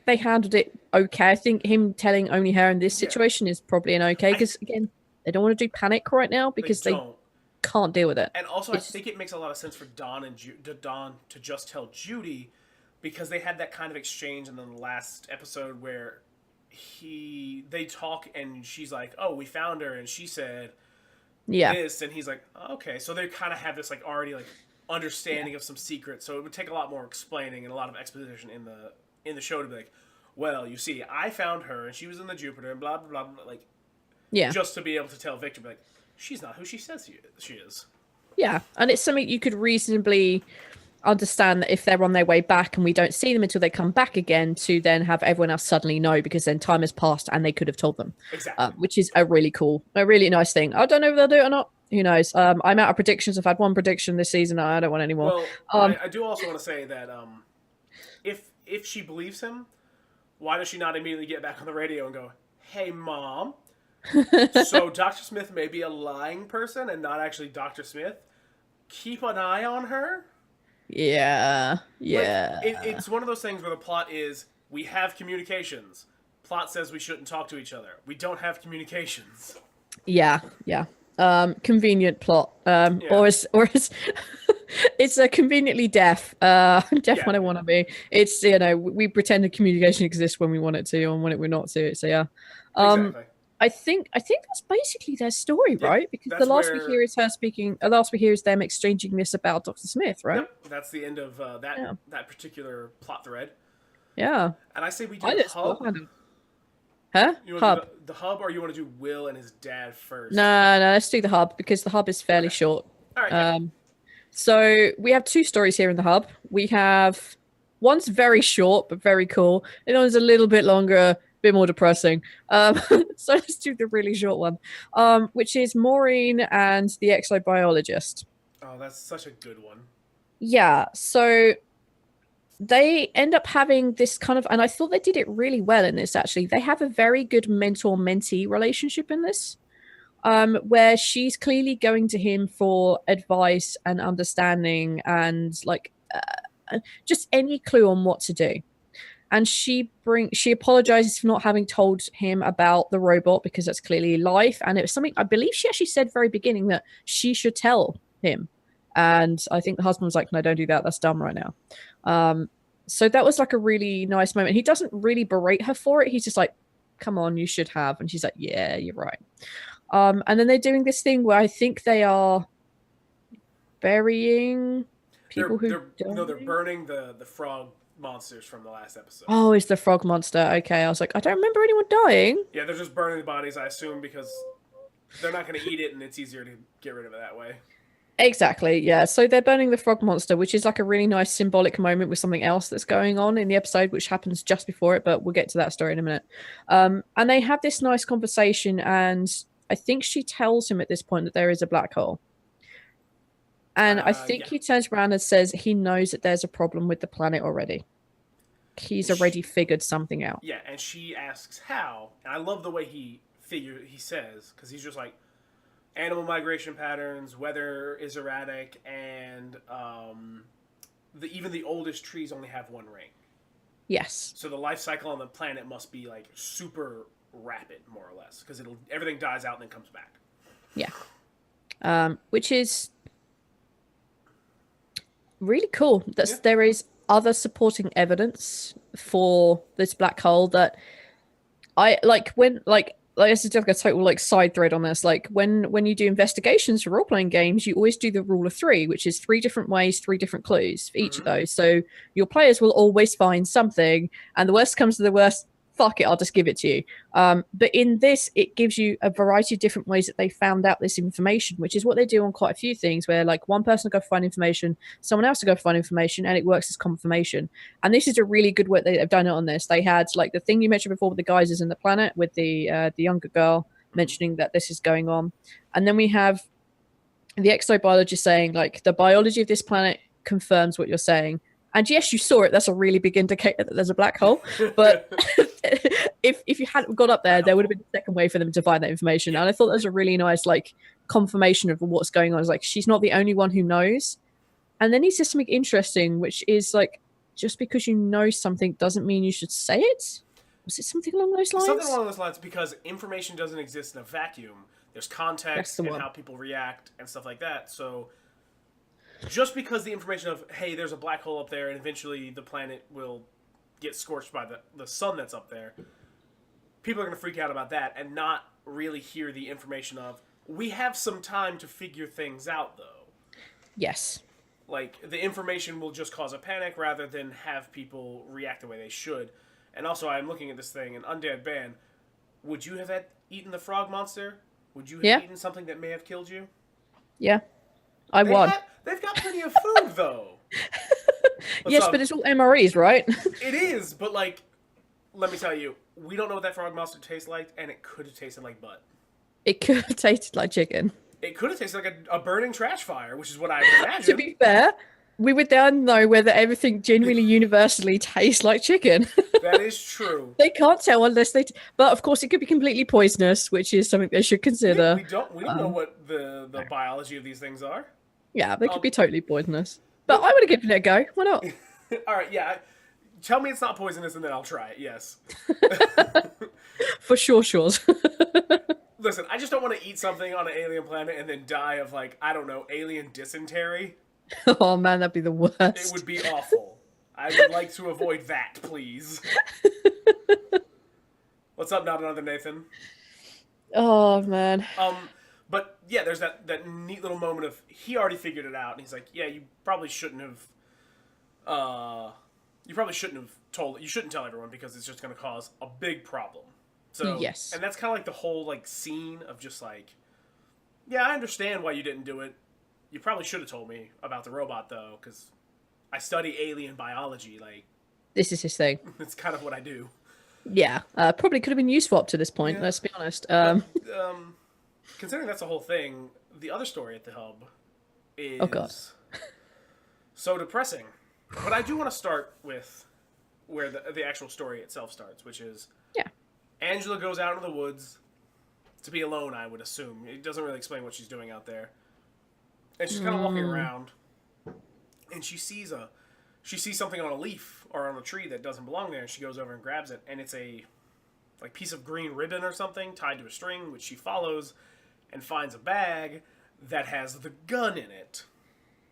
they handled it okay. I think him telling only her in this Yeah. situation is probably an okay, because again, they don't want to do panic right now because they don't. can't deal with it. And also, I think it makes a lot of sense for Don to just tell Judy, because they had that kind of exchange in the last episode where they talk and she's like, "Oh, we found her," and she said Yeah. this, and he's like, "Okay," so they kind of have this like already like understanding of some secrets. So it would take a lot more explaining and a lot of exposition in the show to be like, "Well, you see, I found her and she was in the Jupiter and blah blah blah,", blah, like Yeah. just to be able to tell Victor, like, she's not who she says she is. Yeah. And it's something you could reasonably understand, that if they're on their way back and we don't see them until they come back again, to then have everyone else suddenly know, because then time has passed and they could have told them. Exactly. Which is a really nice thing. I don't know if they'll do it or not. Who knows? I'm out of predictions. I've had one prediction this season. I don't want any more. Well, I do also want to say that if she believes him, why does she not immediately get back on the radio and go, "Hey, Mom, so Dr. Smith may be a lying person and not actually Dr. Smith. Keep an eye on her." Yeah. Yeah. Like, it's one of those things where the plot is, we have communications. Plot says we shouldn't talk to each other. We don't have communications. Yeah. Convenient plot. Or as it's a conveniently deaf. Deaf when I want to be. It's, we pretend that communication exists when we want it to and when we're not to. So yeah. Exactly. I think that's basically their story, Yeah, right? Because the last we hear is her speaking. The last we hear is them exchanging this about Dr. Smith, right? Yep, that's the end of that particular plot thread. Yeah. And I say we do I the just hub. Huh? You want Hub. to do the hub, or you want to do Will and his dad first? No, let's do the hub, because the hub is fairly short. All right. Yeah. So we have two stories here in the hub. We have one's very short but very cool. The other one's a little bit longer, a bit more depressing. So let's do the really short one, which is Maureen and the exobiologist. Oh, that's such a good one. Yeah, so they end up having this kind of, and I thought they did it really well in this, actually. They have a very good mentor-mentee relationship in this, where she's clearly going to him for advice and understanding and like just any clue on what to do. And she apologizes for not having told him about the robot, because that's clearly life, and it was something I believe she actually said very beginning that she should tell him. And I think the husband was like, "No, don't do that. That's dumb right now." So that was like a really nice moment. He doesn't really berate her for it. He's just like, "Come on, you should have." And she's like, "Yeah, you're right." And then they're doing this thing where I think they are burying people they're died. burning the frog monsters from the last episode. Oh, it's the frog monster. Okay, I was like, I don't remember anyone dying. Yeah, they're just burning the bodies, I assume, because They're not going to eat it, and it's easier to get rid of it that way. Exactly, yeah. So they're burning the frog monster, which is like a really nice symbolic moment with something else that's going on in the episode, which happens just before it, but we'll get to that story in a minute. And they have this nice conversation, and I think she tells him at this point that there is a black hole. And I think Yeah. he turns around and says he knows that there's a problem with the planet already. He's She, already figured something out. yeah, and she asks how, and I love the way he says, because he's just like, animal migration patterns, weather is erratic, and even the oldest trees only have one ring. Yes. So the life cycle on the planet must be like super rapid, more or less, because everything dies out and then comes back. Yeah. Which is really cool. Yeah. There is other supporting evidence for this black hole that I like when like this is like a total like side thread on this. Like when you do investigations for role playing games, you always do the rule of three, which is three different ways, three different clues for each of those. So your players will always find something, and the worst comes to the worst. Fuck it, I'll just give it to you. But in this, it gives you a variety of different ways that they found out this information, which is what they do on quite a few things. Where like one person will go find information, someone else will go find information, and it works as confirmation. And this is a really good way they've done it on this. They had like the thing you mentioned before with the geysers in the planet, with the younger girl mentioning that this is going on, and then we have the exobiologist saying like the biology of this planet confirms what you're saying. And yes, you saw it. That's a really big indicator that there's a black hole. But if you hadn't got up there would have been a second way for them to find that information. Yeah. And I thought that was a really nice like confirmation of what's going on. It's like she's not the only one who knows. And then he says something interesting, which is like, just because you know something doesn't mean you should say it. Was it something along those lines? Something along those lines, because information doesn't exist in a vacuum. There's context and how people react and stuff like that. So just because the information of, hey, there's a black hole up there and eventually the planet will get scorched by the sun that's up there, people are going to freak out about that and not really hear the information of, we have some time to figure things out, though. Yes. Like, the information will just cause a panic rather than have people react the way they should. And also, I'm looking at this thing, an undead ban. Would you have eaten the frog monster? Would you have eaten something that may have killed you? Yeah. I won. They've got plenty of food, though. Yes, but it's all MREs, right? It is, but, like, let me tell you, we don't know what that frog monster tastes like, and it could have tasted like butt. It could have tasted like chicken. It could have tasted like a burning trash fire, which is what I would imagine. To be fair, we would then know whether everything genuinely universally tastes like chicken. That is true. They can't tell unless they... But, of course, it could be completely poisonous, which is something they should consider. Yeah, we don't know what the biology of these things are. Yeah, they could be totally poisonous. But I would have given it a go. Why not? All right, yeah. Tell me it's not poisonous and then I'll try it, yes. For sure. Listen, I just don't want to eat something on an alien planet and then die of, like, I don't know, alien dysentery. Oh, man, that'd be the worst. It would be awful. I would like to avoid that, please. What's up, not another Nathan? Oh, man. But, yeah, there's that neat little moment of, he already figured it out, and he's like, yeah, you probably shouldn't have told, you shouldn't tell everyone because it's just going to cause a big problem. So, yes. And that's kind of like the whole, like, scene of just like, yeah, I understand why you didn't do it. You probably should have told me about the robot, though, because I study alien biology, like... This is his thing. It's kind of what I do. Yeah, probably could have been used up to this point, let's be honest. Considering that's the whole thing, the other story at the hub is... Oh, God. So depressing. But I do want to start with where the actual story itself starts, which is... Yeah. Angela goes out into the woods to be alone, I would assume. It doesn't really explain what she's doing out there. And she's kind of walking around, and she sees something on a leaf or on a tree that doesn't belong there, and she goes over and grabs it, and it's a like piece of green ribbon or something tied to a string, which she follows and finds a bag that has the gun in it.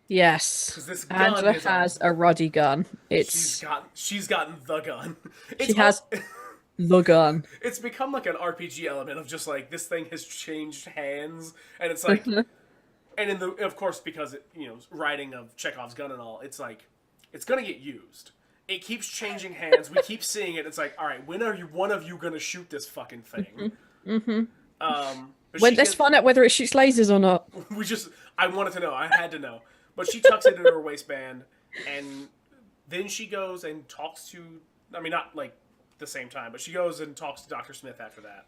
Yes. This gun Angela has a ruddy gun. She's gotten the gun. She has the gun. It's become like an RPG element of just like this thing has changed hands, and it's like, and of course because writing of Chekhov's gun and all, it's like it's gonna get used. It keeps changing hands. We keep seeing it. It's like, all right, when are one of you gonna shoot this fucking thing? But Well, she let's gets find out whether it shoots lasers or not. we just I wanted to know. I had to know. But she tucks it into her waistband, and then she goes and talks to. I mean, not like the same time, but she goes and talks to Doctor Smith after that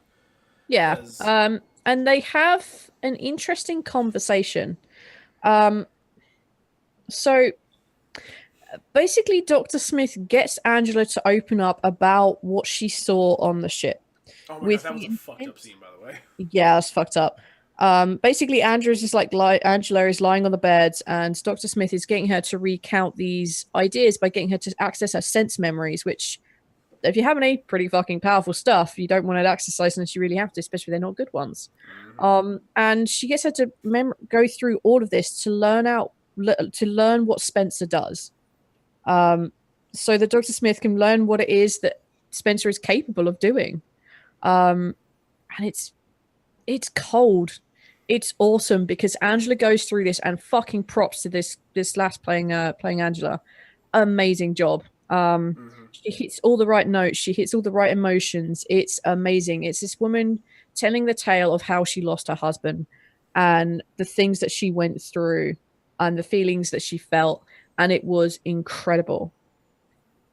Yeah. because And they have an interesting conversation. Um, so basically, Dr. Smith gets Angela to open up about what she saw on the ship oh my god, with that was the a fucked intent. up scene, by the way. Yeah, that's fucked up. Basically, Andrew's just like Angela is lying on the bed, and Dr. Smith is getting her to recount these ideas by getting her to access her sense memories, which, if you have any pretty fucking powerful stuff, you don't want to exercise unless you really have to, especially if they're not good ones. Mm-hmm. And she gets her to go through all of this to learn what Spencer does, um, so that Dr. Smith can learn what it is that Spencer is capable of doing. Um, and it's cold. It's awesome because Angela goes through this, and fucking props to this last playing Angela. Amazing job. Mm-hmm. She hits all the right notes. She hits all the right emotions. It's amazing. It's this woman telling the tale of how she lost her husband and the things that she went through and the feelings that she felt, and it was incredible.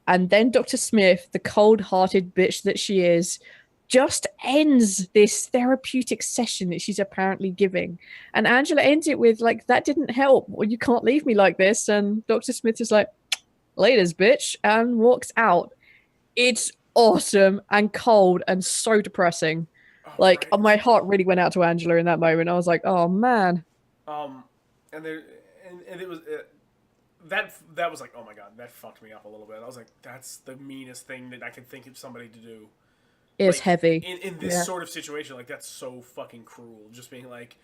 And then Dr. Smith, the cold-hearted bitch that she is, just ends this therapeutic session that she's apparently giving. And Angela ends it with, like, that didn't help. Well, you can't leave me like this. And Dr. Smith is like, laters, bitch, and walks out. It's awesome and cold and so depressing. Oh Like, right. my heart really went out to Angela in that moment. I was like, oh man. Um, and there and it was that was like, oh my god, that fucked me up a little bit. I was like, that's the meanest thing that I could think of somebody to do. It's Like heavy. in this Yeah. sort of situation, like that's so fucking cruel. Just being like,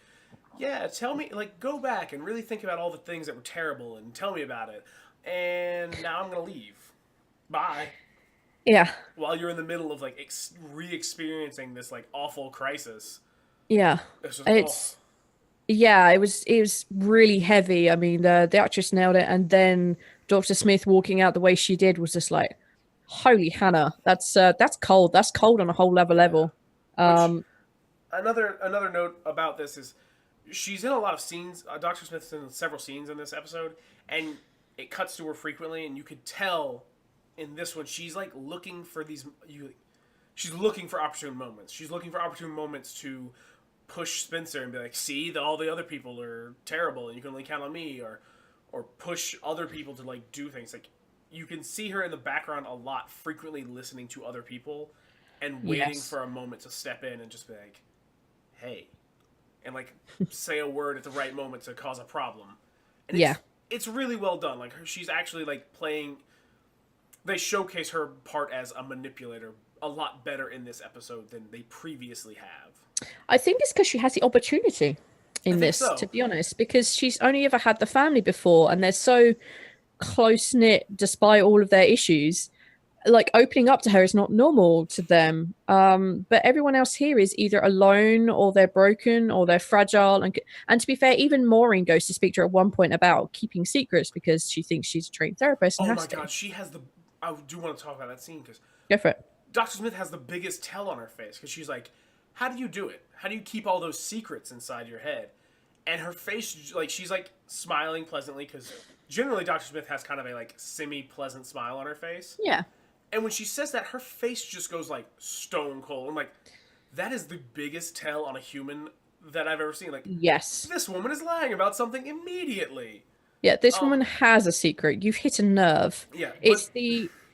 yeah, tell me, like, go back and really think about all the things that were terrible and tell me about it. And now I'm gonna leave. Bye. Yeah. While you're in the middle of like re-experiencing this like awful crisis, Yeah. it's just oh, It's Yeah, it was really heavy. I mean, the actress nailed it, and then Dr. Smith walking out the way she did was just like, holy Hannah, that's cold. That's cold on a whole level yeah. level. Which Um, another note about this is she's in a lot of scenes. Doctor Smith's in several scenes in this episode, and it cuts to her frequently, and you could tell in this one she's like looking for these you. She's looking for opportune moments. She's looking for opportune moments to push Spencer and be like, "See, all the other people are terrible, and you can only count on me," or push other people to like do things. Like you can see her in the background a lot, frequently listening to other people and waiting yes, for a moment to step in and just be like, "Hey," and like say a word at the right moment to cause a problem. And yeah, it's really well done. Like she's actually like playing. They showcase her part as a manipulator a lot better in this episode than they previously have. I think it's because she has the opportunity I in think this, to so. be honest, because she's only ever had the family before, and they're so close knit despite all of their issues. Like opening up to her is not normal to them. But everyone else here is either alone or they're broken or they're fragile. And to be fair, even Maureen goes to speak to her at one point about keeping secrets because she thinks she's a trained therapist and Oh has my to. god, she has the. I do want to talk about that scene because Go for it. Dr. Smith has the biggest tell on her face because she's like, "How do you do it? How do you keep all those secrets inside your head?" And her face, like, she's like smiling pleasantly because generally Dr. Smith has kind of a like semi-pleasant smile on her face. Yeah. And when she says that, her face just goes like stone cold. I'm like, that is the biggest tell on a human that I've ever seen. Like, Yes. this woman is lying about something immediately. Yeah, this Um, woman has a secret. You've hit a nerve. yeah, but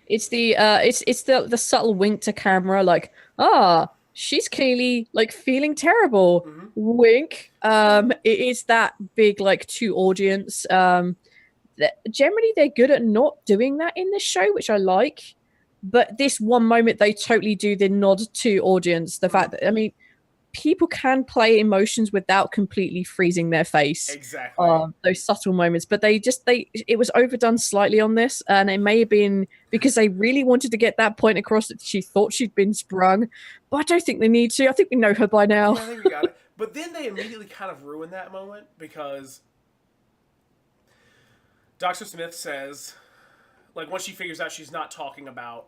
It's the subtle wink to camera, like, she's clearly like feeling terrible. mhm. Wink. It is that big like to audience. Generally they're good at not doing that in this show, which I like. But this one moment they totally do the nod to audience. The fact that, I mean, people can play emotions without completely freezing their face. Exactly. Those subtle moments, but they it was overdone slightly on this, and it may have been because they really wanted to get that point across that she thought she'd been sprung. But I don't think they need to. I think we know her by now. Yeah, I think we got it. But then they immediately kind of ruin that moment because Dr. Smith says, like, once she figures out she's not talking about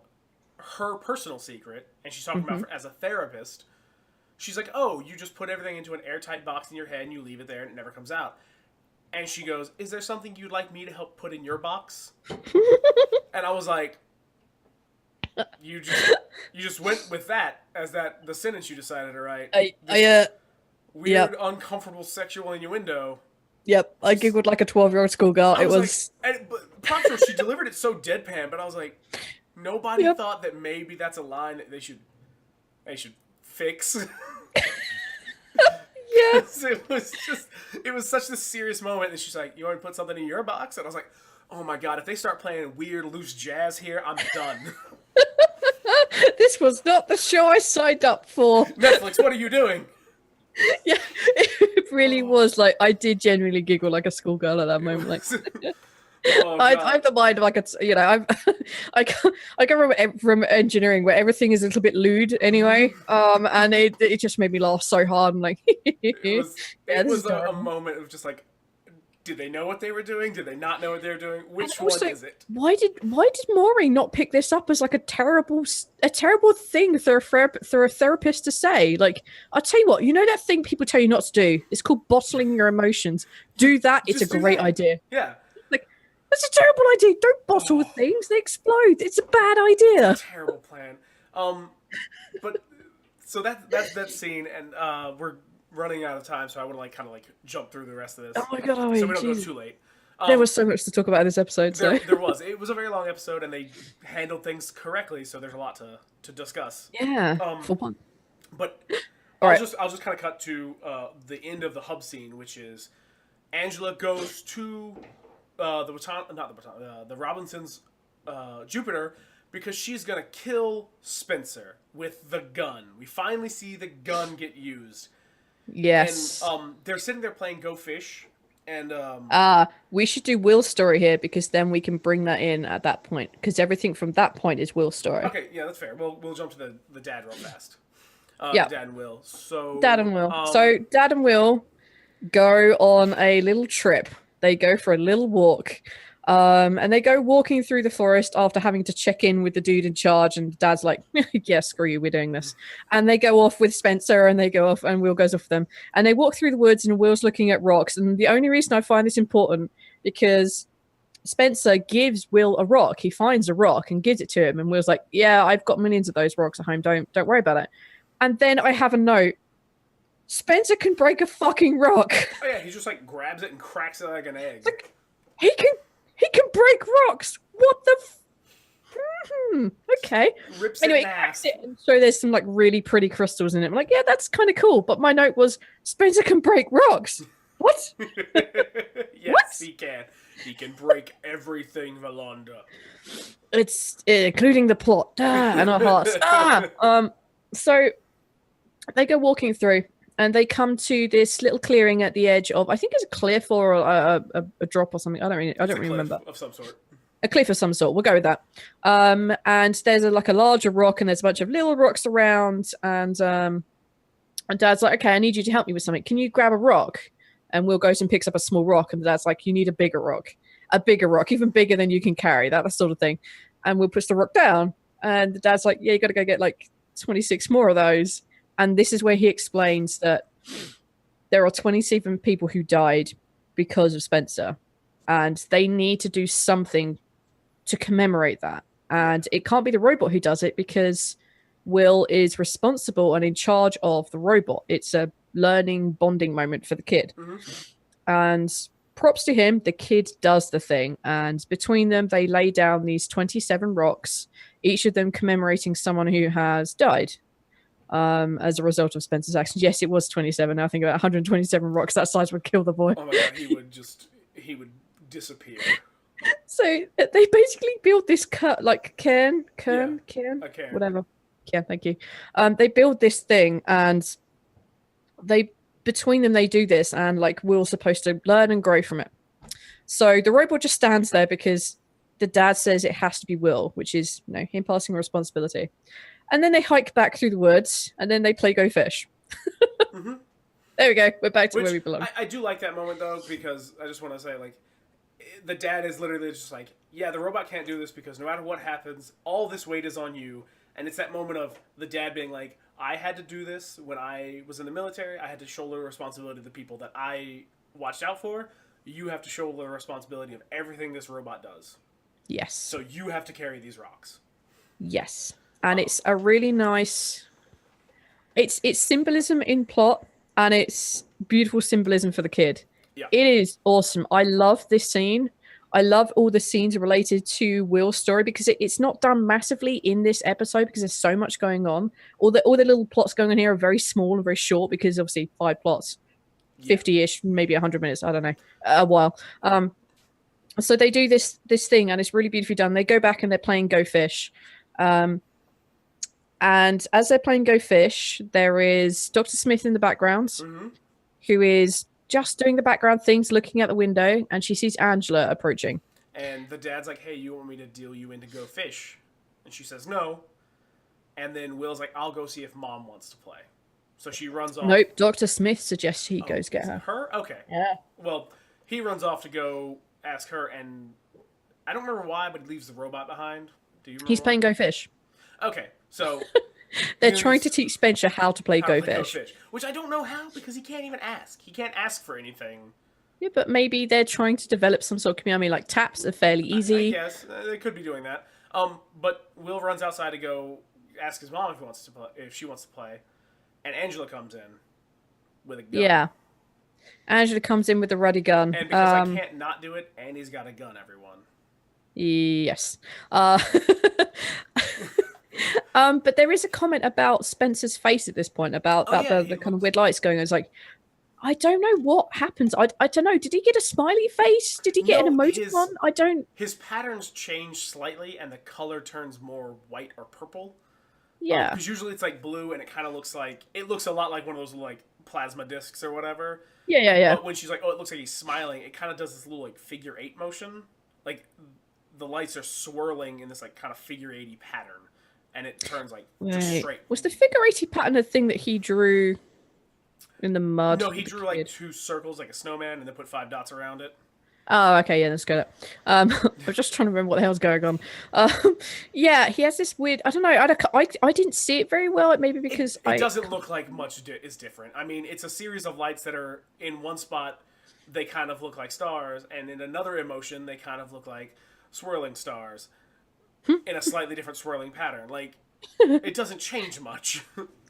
her personal secret and she's talking about Hmm. her as a therapist, she's like, oh, you just put everything into an airtight box in your head and you leave it there and it never comes out. And she goes, is there something you'd like me to help put in your box? And I was like, you just went with that as the sentence you decided to write. Weird, yep, uncomfortable sexual innuendo. yep. I giggled like a 12-year-old schoolgirl. I It was was, like, but props to her, she delivered it so deadpan. But I was like, nobody yep. thought that maybe that's a line that they should fix. Yeah. It was such a serious moment. And she's like, you want to put something in your box? And I was like, oh my god, if they start playing weird loose jazz here, I'm done. This was not the show I signed up for. Netflix, what are you doing? Yeah, it really was. Like, I did genuinely giggle like a schoolgirl at that moment. Like, Oh, I have the mind of like I'm, I come from engineering where everything is a little bit lewd anyway. And it just made me laugh so hard. I'm like, it yeah, this was is a terrible. moment of just like, did they know what they were doing? Did they not know what they were doing? And Which also, one is it? why did Maury not pick this up as like a terrible thing for a therapist to say? Like, I'll tell you what, you know that thing people tell you not to do? It's called bottling your emotions. Do that. It's a Just do great that. idea. Yeah. Like, that's a terrible idea. Don't bottle things; they explode. It's a bad idea. Terrible plan. But so that's that scene, and we're running out of time, so I want to kind of jump through the rest of this. Oh my god! Oh, So we don't go Jesus. too late. There was so much to talk about in this episode. So there was. It was a very long episode, and they handled things correctly, so there's a lot to discuss. yeah, for one. But All right. I'll just kind of cut to the end of the hub scene, which is Angela goes to the Robinsons' Jupiter because she's gonna kill Spencer with the gun. We finally see the gun get used. Yes. And they're sitting there playing Go Fish, and We should do Will's story here because then we can bring that in at that point because everything from that point is Will's story. okay, yeah, that's fair. We'll jump to the dad real fast. Yeah. Dad and Will. So Dad and Will. So Dad and Will go on a little trip. They go for a little walk. And they go walking through the forest after having to check in with the dude in charge. And Dad's like, yeah, screw you, we're doing this. And they go off with Spencer and they go off and Will goes off with them. And they walk through the woods and Will's looking at rocks. And the only reason I find this important because Spencer gives Will a rock. He finds a rock and gives it to him. And Will's like, yeah, I've got millions of those rocks at home. Don't worry about it. And then I have a note. Spencer can break a fucking rock. Oh yeah, he just grabs it and cracks it like an egg. Like, he can break rocks. What the? Okay. Rips Anyway, it in half. and so there's some really pretty crystals in it. I'm like, yeah, that's kind of cool. But my note was Spencer can break rocks. What? Yes, What? he can. He can break everything, Valanda. It's including the plot and our hearts. So they go walking through. And they come to this little clearing at the edge of, I think it's a cliff or a drop or something. I don't really remember. Of some sort. A cliff of some sort. We'll go with that. And there's a larger rock, and there's a bunch of little rocks around. And Dad's like, okay, I need you to help me with something. Can you grab a rock? And Will goes and picks up a small rock, and Dad's like, you need a bigger rock, even bigger than you can carry. That sort of thing. And Will puts the rock down, and the Dad's like, yeah, you got to go get 26 more of those. And this is where he explains that there are 27 people who died because of Spencer. And they need to do something to commemorate that. And it can't be the robot who does it because Will is responsible and in charge of the robot. It's a learning bonding moment for the kid. Mm-hmm. And props to him, the kid does the thing. And between them, they lay down these 27 rocks, each of them commemorating someone who has died. As a result of Spencer's actions. Yes, it was 27. I think about 127 rocks that size would kill the boy. Oh my god, he would disappear. So they basically build this cairn, whatever. Yeah, thank you. They build this thing, and between them they do this, and Will's supposed to learn and grow from it. So the robot just stands there because the dad says it has to be Will, which is him passing responsibility. And then they hike back through the woods, and then they play Go Fish. Mm-hmm. There we go. We're back to where we belong. I do like that moment, though, because I just want to say, the dad is literally just yeah, the robot can't do this because no matter what happens, all this weight is on you. And it's that moment of the dad being like, I had to do this when I was in the military. I had to shoulder responsibility of the people that I watched out for. You have to shoulder the responsibility of everything this robot does. Yes. So you have to carry these rocks. Yes. And it's a really nice it's symbolism in plot and it's beautiful symbolism for the kid. Yeah. It is awesome. I love this scene. I love all the scenes related to Will's story because it's not done massively in this episode because there's so much going on. All the little plots going on here are very small and very short because obviously 5 plots, Yeah. 50-ish, maybe 100 minutes, I don't know, a while. So they do this thing and it's really beautifully done. They go back and they're playing Go Fish. And as they're playing Go Fish, there is Dr. Smith in the background Mm-hmm. who is just doing the background things, looking out the window, and she sees Angela approaching. And the dad's like, hey, you want me to deal you in to go fish? And she says no. And then Will's like, I'll go see if mom wants to play. So she runs off. Nope, Dr. Smith suggests he goes get is it her. her? Okay. Yeah. Well, he runs off to go ask her, and I don't remember why, but he leaves the robot behind. Do you remember? He's playing Go Fish. Okay, so They're trying to teach Spencer how to play Go Fish. Which I don't know how because he can't even ask. He can't ask for anything. Yeah, but maybe they're trying to develop some sort of community. I mean, like taps are fairly easy. I guess they could be doing that. But Will runs outside to go ask his mom if he wants to play, if she wants to play, and Angela comes in with a gun. Yeah. Angela comes in with a ruddy gun. And because I can't not do it, Annie's got a gun, everyone. Yes. But there is a comment about Spencer's face at this point about the kind of weird lights going on. It's like, I don't know what happens. I don't know. Did he get a smiley face? Did he get an emoticon? I don't. His patterns change slightly, and the color turns more white or purple. Yeah. Because usually it's like blue, and it looks a lot like one of those like plasma discs or whatever. Yeah. But when she's like, oh, it looks like he's smiling, it kind of does this little like figure eight motion. Like the lights are swirling in this like kind of figure eighty pattern, and it turns like just straight. Was the figure eighty pattern a thing that he drew in the mud? No, he drew like 2 circles like a snowman, and then put 5 dots around it. Oh, okay, yeah, that's good. I was just trying to remember what the hell's going on. Yeah, he has this weird. I don't know. I didn't see it very well. Maybe because it doesn't look like much is different. I mean, it's a series of lights that are in one spot. They kind of look like stars, and in another emotion, they kind of look like swirling stars in a slightly different swirling pattern. Like it doesn't change much.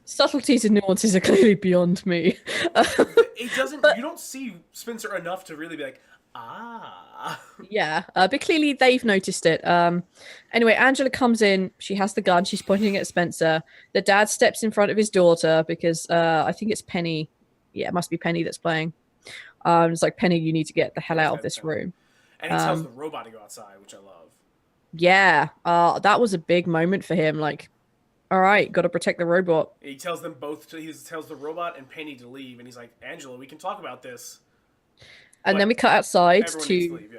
Subtleties and nuances are clearly beyond me. It doesn't. You don't see Spencer enough to really be like. Yeah, but clearly they've noticed it. Anyway, Angela comes in. She has the gun. She's pointing at Spencer. The dad steps in front of his daughter because I think it's Penny. Yeah, it must be Penny that's playing. It's like, Penny, you need to get the hell out of this room. And he tells the robot to go outside, which I love. Yeah, that was a big moment for him. Like, all right, got to protect the robot. He tells them both. He tells the robot and Penny to leave, and he's like, Angela, we can talk about this. And then we cut outside to leave,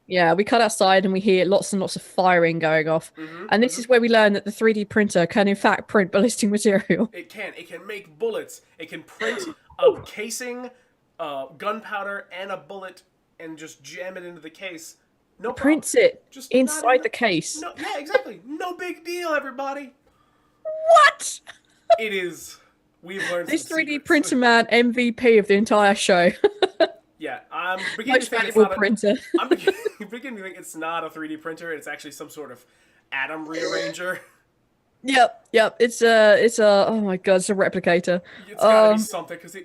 yeah, we cut outside and we hear lots and lots of firing going off. And this is where we learn that the 3D printer can in fact print ballistic material. It can make bullets. It can print a casing, gunpowder, and a bullet, and just jam it into the case. No problem. Prints it just inside the case. No, yeah, exactly. No big deal, everybody. What? It is. We've learned this 3D printer man MVP of the entire show. Yeah, I'm beginning to think it's not printer. I'm beginning to think it's not a 3D printer. It's actually some sort of atom rearranger. Yep. It's a. Oh my god, it's a replicator. It's gotta be something because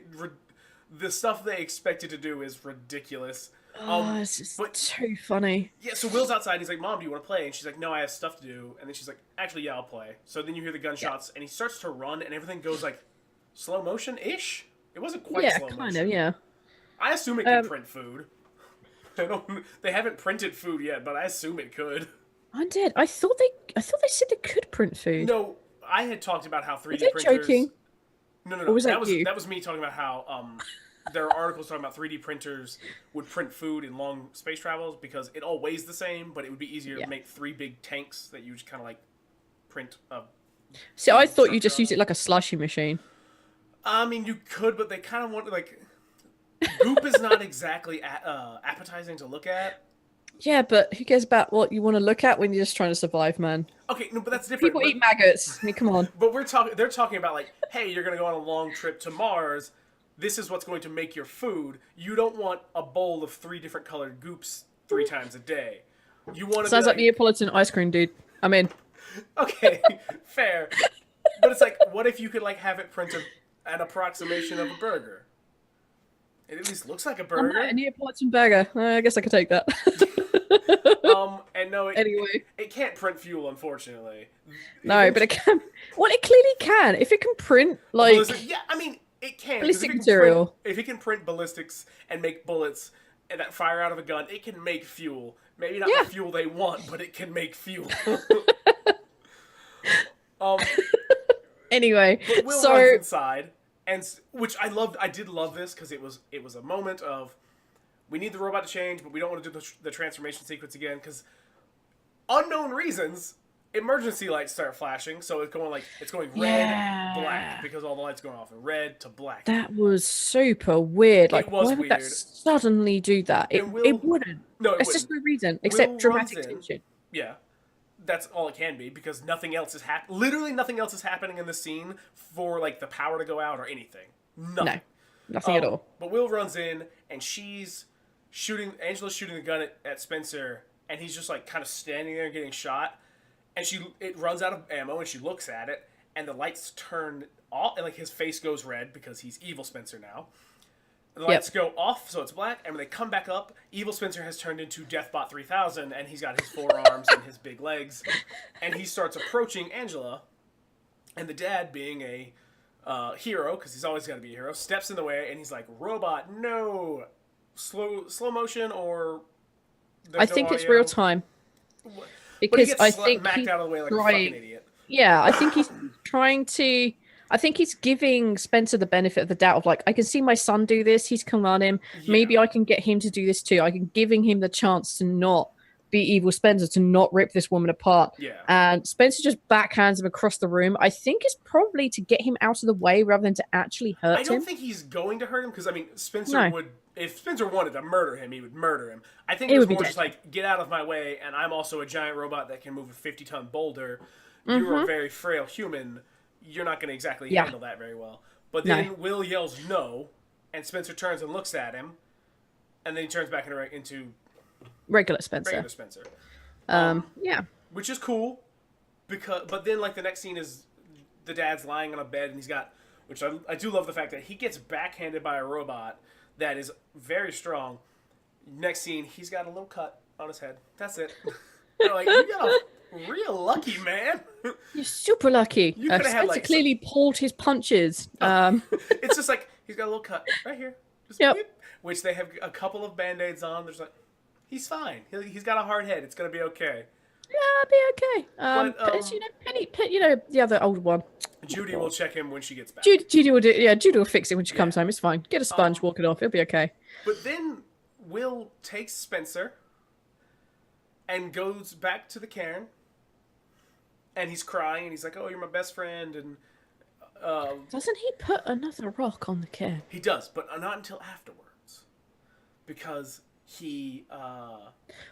the stuff they expect it to do is ridiculous. It's just too funny. Yeah, so Will's outside. He's like, "Mom, do you want to play?" And she's like, "No, I have stuff to do." And then she's like, "Actually, yeah, I'll play." So then you hear the gunshots, and he starts to run, and everything goes like slow motion ish. It wasn't quite slow motion. Yeah, kind of. Yeah. I assume it can print food. They haven't printed food yet, but I assume it could. I did. I thought they said they could print food. No, I had talked about how 3D printers. Joking? No. Or was that was me talking about how there are articles talking about 3D printers would print food in long space travels because it all weighs the same, but it would be easier to make 3 big tanks that you just kind of like print. See, I thought you just used it like a slushy machine. I mean, you could, but they kind of want like. Goop is not exactly appetizing to look at. Yeah, but who cares about what you want to look at when you're just trying to survive, man? Okay, no, but that's different. People eat maggots. I mean, come on. But we're talking. They're talking about like, hey, you're gonna go on a long trip to Mars. This is what's going to make your food. You don't want a bowl of 3 different colored goops 3 times a day. You want to Sounds be like Neapolitan ice cream, dude. I'm in. okay, fair. But it's like, what if you could like have it print an approximation of a burger? It at least looks like a burger. A Neapolitan burger. I guess I could take that. And no, Anyway. it can't print fuel, unfortunately. No, but it can. Well, it clearly can. If it can print, like, Yeah, I mean, it can. 'Cause ballistic if it can material. if it can print ballistics and make bullets and that fire out of a gun, it can make fuel. Maybe not Yeah. the fuel they want, but it can make fuel. um, Anyway, but Will so runs inside, and which I loved. I did love this because it was a moment of we need the robot to change, but we don't want to do the transformation sequence again because unknown reasons. Emergency lights start flashing, so it's going red, Yeah. black because all the lights going off, and red to black. that was super weird. Like, was why would that weird. suddenly do that? It, And Will- it wouldn't. No, it There's wouldn't. just no reason except Will dramatic runs in. tension. Yeah, that's all it can be because nothing else is happening. Literally, nothing else is happening in the scene for like the power to go out or anything. Nothing. No, nothing at all. But Will runs in and she's shooting. Angela's shooting the gun at Spencer, and he's just like kind of standing there getting shot. And it runs out of ammo, and she looks at it, and the lights turn off, and like his face goes red because he's evil Spencer now. The lights go off, so it's black, and when they come back up, evil Spencer has turned into Deathbot 3000, and he's got his forearms and his big legs, and he starts approaching Angela, and the dad, being a hero, because he's always got to be a hero, steps in the way, and he's like, "Robot, no, slow motion, or I think it's real time. But he Because gets I think smacked he's out of the way like a trying. fucking idiot." Yeah, I think he's trying to. I think he's giving Spencer the benefit of the doubt of like, I can see my son do this. He's come on him. Maybe I can get him to do this too. I can giving him the chance to not be evil Spencer, to not rip this woman apart. Yeah. And Spencer just backhands him across the room. I think it's probably to get him out of the way rather than to actually hurt him. I don't think he's going to hurt him because I mean Spencer No. would, if Spencer wanted to murder him, he would murder him. I think It it was would be more just dead. like, get out of my way, and I'm also a giant robot that can move a 50-ton boulder. You're a very frail human. You're not going to exactly Yeah. handle that very well. But then No. Will yells no, and Spencer turns and looks at him, and then he turns back into Regular Spencer. regular Spencer, Yeah. which is cool. But then like the next scene is the dad's lying on a bed, and he's got, which I do love the fact that he gets backhanded by a robot that is very strong. Next scene, he's got a little cut on his head. That's it. They're like, you got a real lucky, man. You're super lucky. You coulda had, Spencer like, clearly pulled his punches. It's just like he's got a little cut right here. Just Yep. beep. Which they have a couple of band-aids on. There's like, he's fine. He's got a hard head. It's gonna be okay. Yeah, I'll be okay. But, You know, the other old one. Judy will check him when she gets back. Judy will do. Yeah, Judy will fix it when she comes home. It's fine. Get a sponge, walk it off. It'll be okay. But then Will takes Spencer and goes back to the cairn, and he's crying, and he's like, "Oh, you're my best friend," and Doesn't he put another rock on the care? he does, but not until afterwards, because he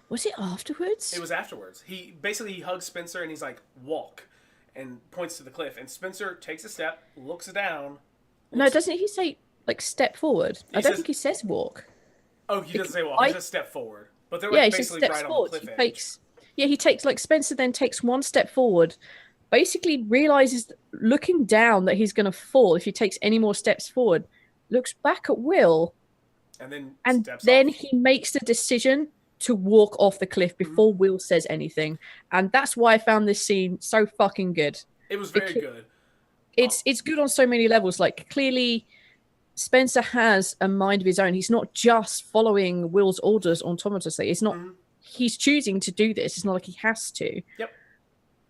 Was it afterwards? it was afterwards. He hugs Spencer and he's like, "Walk," and points to the cliff, and Spencer takes a step, looks down. No, doesn't he say like step forward? I don't says- think he says walk. Oh, he doesn't say walk. He I- says step forward, but they're Yeah, like he says basically steps right on the forward. cliff He edge. takes. Yeah, he takes like Spencer then takes one step forward, basically realizes looking down that he's going to fall if he takes any more steps forward. Looks back at Will, and steps then off. he makes the decision to walk off the cliff before Will says anything, and that's why I found this scene so fucking good. It was very good. It's good on so many levels. Like clearly, Spencer has a mind of his own. He's not just following Will's orders autonomously. It's not. He's choosing to do this. It's not like he has to. Yep.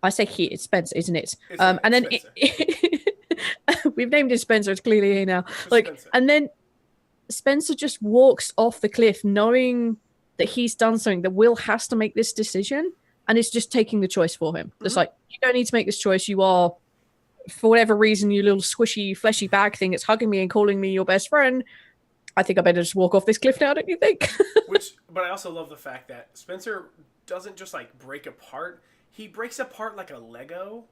I say he. It's Spencer, isn't it? It's And then Spencer. we've named him Spencer. It's clearly he now. Like, Spencer. and then Spencer just walks off the cliff, knowing that he's done something. That Will has to make this decision, and it's just taking the choice for him. It's like, you don't need to make this choice. You are, for whatever reason, you little squishy, fleshy bag thing that's hugging me and calling me your best friend. I think I better just walk off this cliff now, don't you think? But I also love the fact that Spencer doesn't just like break apart. He breaks apart like a Lego.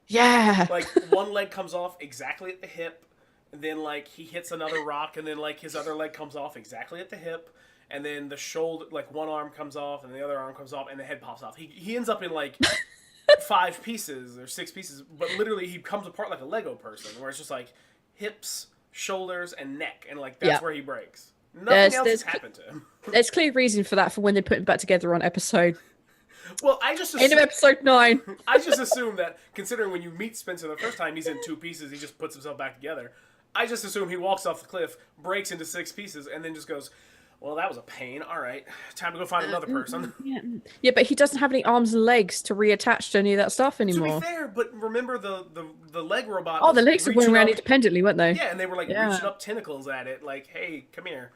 Yeah. Like one leg comes off exactly at the hip, and then like he hits another rock, and then like his other leg comes off exactly at the hip, and then the shoulder, like one arm comes off, and the other arm comes off, and the head pops off. He ends up in like 5 pieces or 6 pieces, but literally he comes apart like a Lego person, where it's just like hips, shoulders, and neck, and like that's where he breaks. Nothing else has happened to him. There's clear reason for that for when they put him back together on episode. Well, I just End of episode 9. I just assume that, considering when you meet Spencer the first time, he's in 2 pieces. He just puts himself back together. I just assume he walks off the cliff, breaks into 6 pieces, and then just goes, "Well, that was a pain. All right, time to go find another person." Yeah, but he doesn't have any arms and legs to reattach to any of that stuff anymore. To be fair, but remember the leg robot. Oh, the legs were going around independently, weren't they? Yeah, and they were like reaching up tentacles at it, like, "Hey, come here."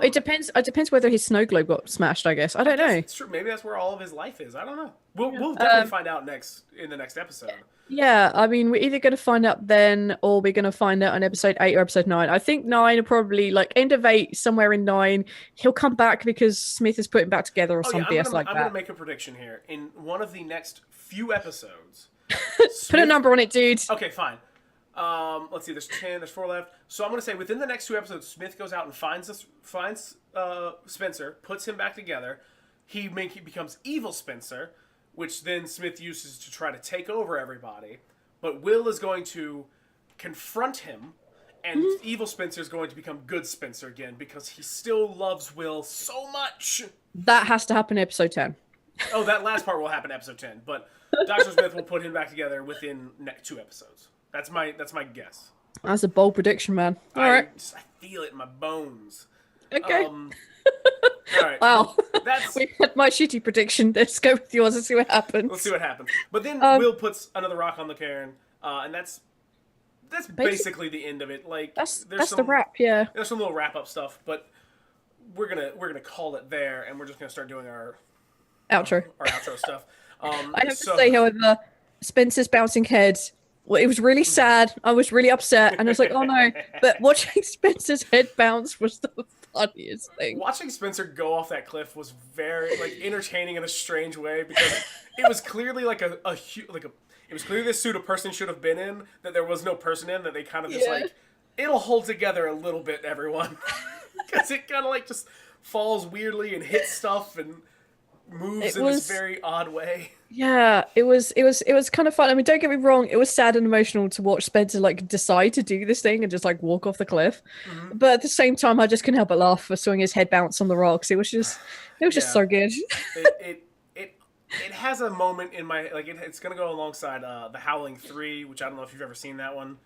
It depends. It depends whether his snow globe got smashed. I guess I don't know. It's true. Maybe that's where all of his life is. I don't know. We'll definitely find out in the next episode. Yeah, I mean, we're either going to find out then, or we're going to find out on episode 8 or episode 9. I think 9 will probably like end of 8, somewhere in 9. He'll come back because Smith is putting back together or something else like that. I'm going to make a prediction here. In one of the next few episodes, put a number on it, dude. Okay, fine. Let's see. There's 10. There's 4 left. So I'm going to say within the next 2 episodes, Smith goes out and finds Spencer, puts him back together. He becomes evil Spencer, which then Smith uses to try to take over everybody. But Will is going to confront him, and evil Spencer is going to become good Spencer again because he still loves Will so much. That has to happen in episode 10. Oh, that last part will happen in episode 10, but Dr. Smith will put him back together within next 2 episodes. That's my guess. That's a bold prediction, man. All right. I feel it in my bones. Okay. All right. Wow. We had my shitty prediction. Let's go with yours and see what happens. Let's see what happens. But then Will puts another rock on the cairn, and that's basically the end of it. Like that's the wrap. Yeah. There's some little wrap up stuff, but we're gonna call it there, and we're just gonna start doing our outro stuff. I have to say, however, Spencer's bouncing head. Well, it was really sad. I was really upset, and I was like, "Oh no!" But watching Spencer's head bounce was the funniest thing. Watching Spencer go off that cliff was very entertaining in a strange way because it was clearly it was clearly the suit a person should have been in that there was no person in, that they kind of just it'll hold together a little bit, everyone, because it kind of just falls weirdly and hits stuff and moves in this very odd way. Yeah, it was kind of fun. I mean, don't get me wrong, it was sad and emotional to watch Spencer decide to do this thing and just walk off the cliff. Mm-hmm. But at the same time, I just couldn't help but laugh for seeing his head bounce on the rocks. It was just so good. It has a moment in my it's gonna go alongside The Howling 3, which I don't know if you've ever seen that one.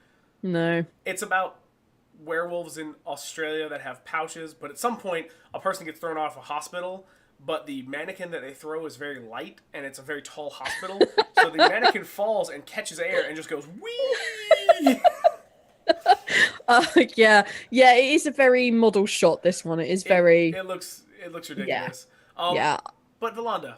No. It's about werewolves in Australia that have pouches, but at some point a person gets thrown off a hospital. But the mannequin that they throw is very light, and it's a very tall hospital. So the mannequin falls and catches air and just goes, whee! Yeah, it is a very model shot, this one. It is very... It looks ridiculous. Yeah. But Valanda,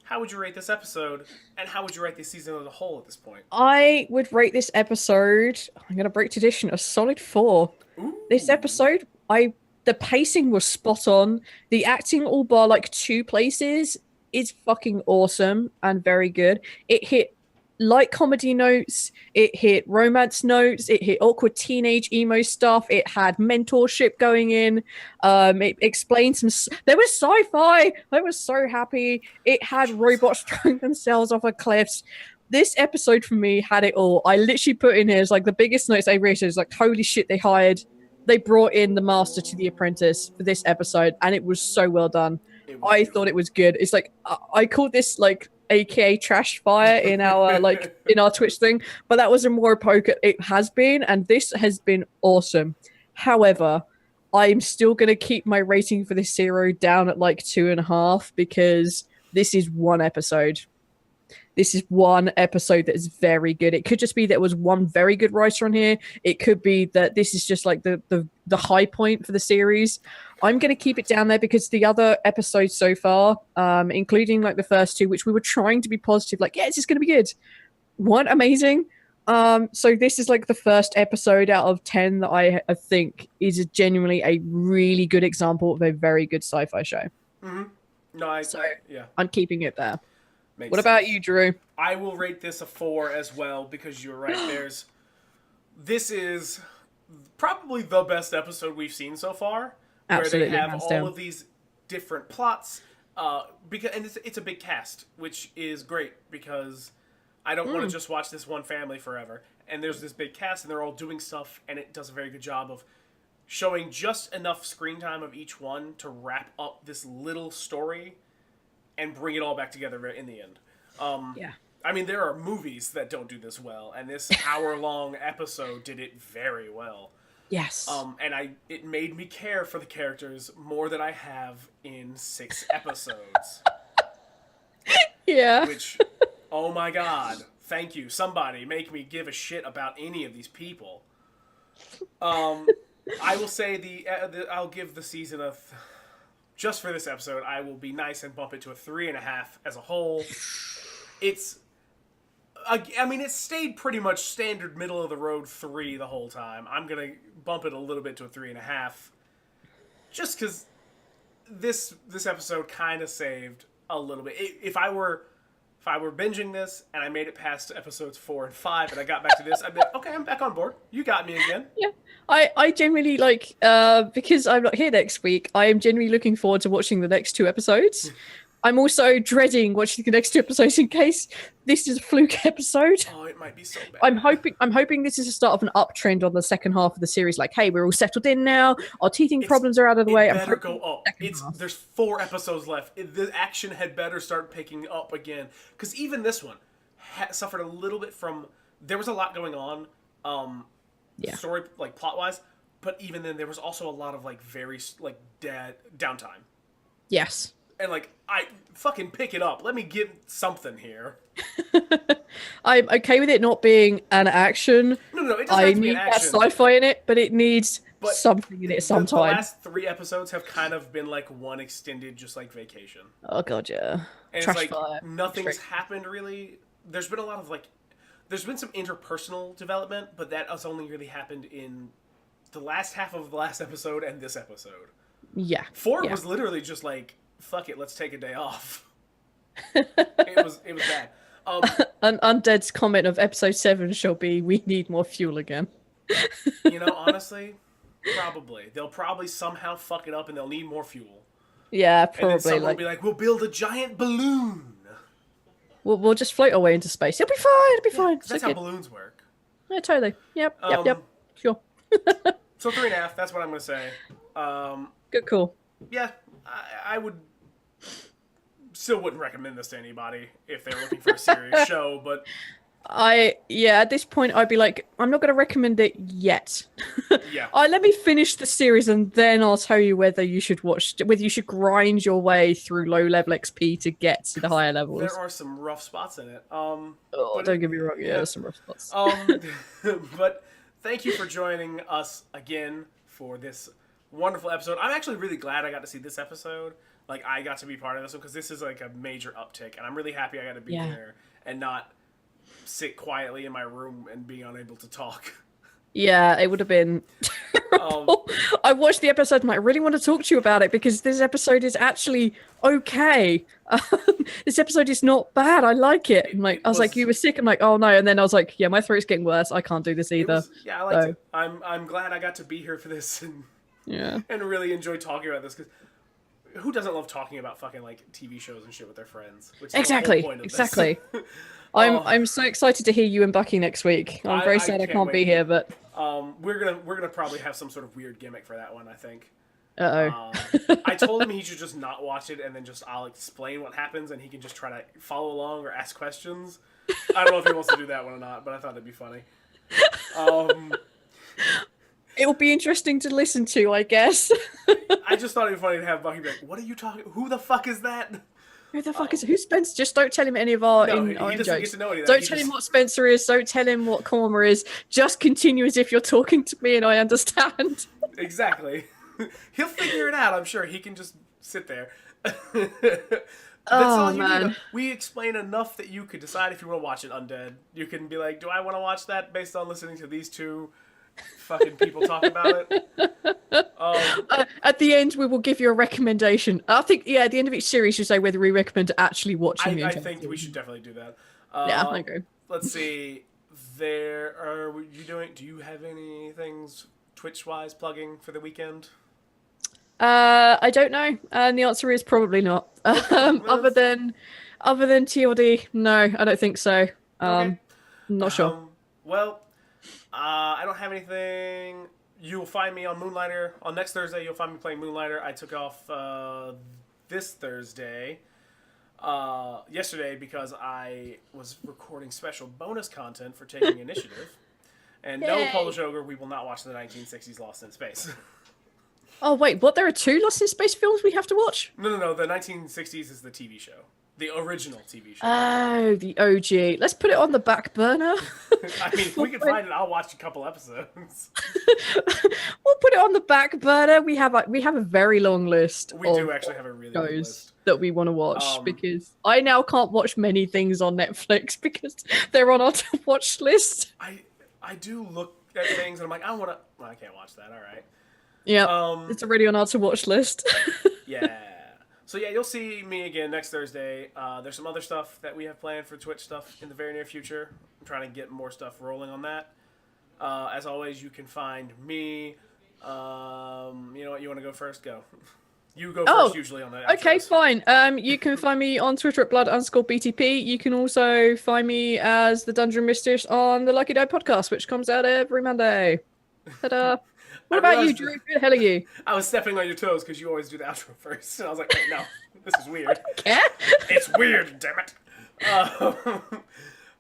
how would you rate this episode, and how would you rate this season as a whole at this point? I would rate this episode, I'm going to break tradition, a solid 4. Ooh. This episode, the pacing was spot on. The acting, all bar 2 places, is fucking awesome and very good. It hit light comedy notes. It hit romance notes. It hit awkward teenage emo stuff. It had mentorship going in. It explained there was sci-fi. I was so happy. It had robots throwing themselves off of cliffs. This episode for me had it all. I literally put in here as the biggest notes I rated is holy shit, they brought in the master to the apprentice for this episode, and it was so well done. I thought it was good. It's I called this AKA trash fire in our in our Twitch thing, but that was a more poke. It has been, and this has been awesome. However, I'm still gonna keep my rating for this zero down at 2.5 because this is one episode. This is one episode that is very good. It could just be that it was one very good writer on here. It could be that this is just the high point for the series. I'm going to keep it down there because the other episodes so far, including the first 2, which we were trying to be positive, yeah, it's just going to be good. Weren't amazing, So this is like the first episode out of 10 that I think is genuinely a really good example of a very good sci-fi show. Mm-hmm. No, So yeah, I'm keeping it there. makes What about sense. you, Drew? I will rate this a 4 as well because you're right. This is probably the best episode we've seen so far, where they Absolutely, have hands all down. of these different plots. Because and it's a big cast, which is great because I don't want to Mm, just watch this one family forever. And there's this big cast, and they're all doing stuff, and it does a very good job of showing just enough screen time of each one to wrap up this little story and bring it all back together in the end. yeah. I mean, there are movies that don't do this well, and this hour-long episode did it very well. Yes. And it made me care for the characters more than I have in 6 episodes. Yeah. Which, oh my god, thank you. Somebody make me give a shit about any of these people. I will say I'll give the season just for this episode. I will be nice and bump it to a 3.5 as a whole. It's, I mean, it stayed pretty much standard middle of the road 3 the whole time. I'm gonna bump it a little bit to a 3.5, just because this episode kind of saved a little bit. If I were binging this and I made it past episodes 4 and 5 and I got back to this, I'd be like, okay, I'm back on board. You got me again. Yeah. I genuinely like because I'm not here next week, I am genuinely looking forward to watching the next 2 episodes. I'm also dreading watching the next 2 episodes in case this is a fluke episode. Oh, it might be so bad. I'm hoping this is the start of an uptrend on the second half of the series. Like, hey, we're all settled in now. Our teething problems are out of the way. It I'm better hoping go up. second half. There's 4 episodes left. The action had better start picking up again, because even this one suffered a little bit from. There was a lot going on, Yeah. story like plot wise, but even then there was also a lot of like very like dead downtime. Yes. And like, I fucking pick it up. Let me get something here. I'm okay with it not being an action. No, it doesn't I have to be need an that action. sci-fi in it, but it needs But something in it The sometime. last 3 episodes have kind of been like one extended, just like vacation. Oh god, yeah. And Trash it's like fire. nothing's Straight. happened really. There's been a lot of like, there's been some interpersonal development, but that has only really happened in the last half of the last episode and this episode. Yeah. 4 yeah. was literally just like, fuck it, let's take a day off. it was bad. Undead's comment of episode 7 shall be, we need more fuel again. Honestly, probably they'll probably somehow fuck it up and they'll need more fuel. Yeah, And then probably. someone will Like, be like, we'll build a giant balloon. we'll just float our way into space. It'll be fine. It'll be fine. That's how balloons work. Yeah, totally. Yep. Um, Yep. Sure. So 3.5. That's what I'm gonna say. Good call. Yeah, I would still wouldn't recommend this to anybody if they're looking for a serious show. But At this point I'd be like, I'm not going to recommend it yet. yeah, Let me finish the series and then I'll tell you whether you should grind your way through low level XP to get to the higher levels. there are some rough spots in it. Oh, but don't get me wrong. Yeah, there's some rough spots. But thank you for joining us again for this wonderful episode. I'm actually really glad I got to see this episode. Like, I got to be part of this one because this is like a major uptick, and I'm really happy I got to be there and not sit quietly in my room and be unable to talk. Yeah, it would have been terrible. I watched the episode and I really want to talk to you about it because this episode is actually okay. This episode is not bad. I like it. I was like, you were sick. I'm like, oh no. And then I was like, yeah, my throat's getting worse. I can't do this either. I liked it. I'm glad I got to be here for this and really enjoy talking about this because who doesn't love talking about fucking like TV shows and shit with their friends? Which is the whole point of this. I'm so excited to hear you and Bucky next week. I'm very sad I can't be here, but we're gonna probably have some sort of weird gimmick for that one, I think. I uh-oh. told him he should just not watch it and then I'll explain what happens and he can just try to follow along or ask questions. I don't know if he wants to do that one or not, but I thought it'd be funny. It'll be interesting to listen to, I guess. I just thought it'd be funny to have Bucky be like, "What are you talking? Who the fuck is that?" Who the fuck is who Spencer? Just don't tell him any of our No, he in doesn't jokes. get to know any of that. Don't He tell just- him what Spencer is. Don't tell him what Korma is. Just continue as if you're talking to me and I understand. Exactly. He'll figure it out, I'm sure. He can just sit there. That's Oh all you need. man. We explain enough that you could decide if you want to watch it undead. You can be like, do I want to watch that based on listening to these two fucking people talk about it? At the end, we will give you a recommendation. I think, yeah, at the end of each series, you say whether we recommend actually watching the I entire think we series. should definitely do that. Yeah, I agree. Let's see. There are you doing? Do you have any things Twitch wise plugging for the weekend? I don't know, and the answer is probably not. Well, Other than TLD, no, I don't think so. okay. Not sure. Well, I don't have anything. You'll find me on Moonlighter on next Thursday. You'll find me playing Moonlighter. I took off this Thursday, yesterday because I was recording special bonus content for Taking Initiative. And no, Yay. Polish Ogre, we will not watch the 1960s Lost in Space. Oh wait, what? There are two Lost in Space films we have to watch? No. The 1960s is the TV show, the original TV show. Oh, the OG. Let's put it on the back burner. I mean, if we can find it, I'll watch a couple episodes. We'll put it on the back burner. We have a very long list. We do actually have a really good shows list that we want to watch because I now can't watch many things on Netflix because they're on our to watch list. I do look at things and I'm like, I want to. Well, I can't watch that. All right. Yeah, it's already on our to watch list. Yeah. So yeah, you'll see me again next Thursday. There's some other stuff that we have planned for Twitch stuff in the very near future. I'm trying to get more stuff rolling on that. As always, you can find me. You know what? You want to go first? Go. You go first usually on the Okay, outros. fine. You can find me on Twitter at blood_BTP. You can also find me as the Dungeon Mistress on the Lucky Die podcast, which comes out every Monday. Ta-da. What about you, Drew? Who the hell are you? I was stepping on your toes because you always do the outro first. And I was like, wait, no, this is weird. Yeah? It's weird, damn it.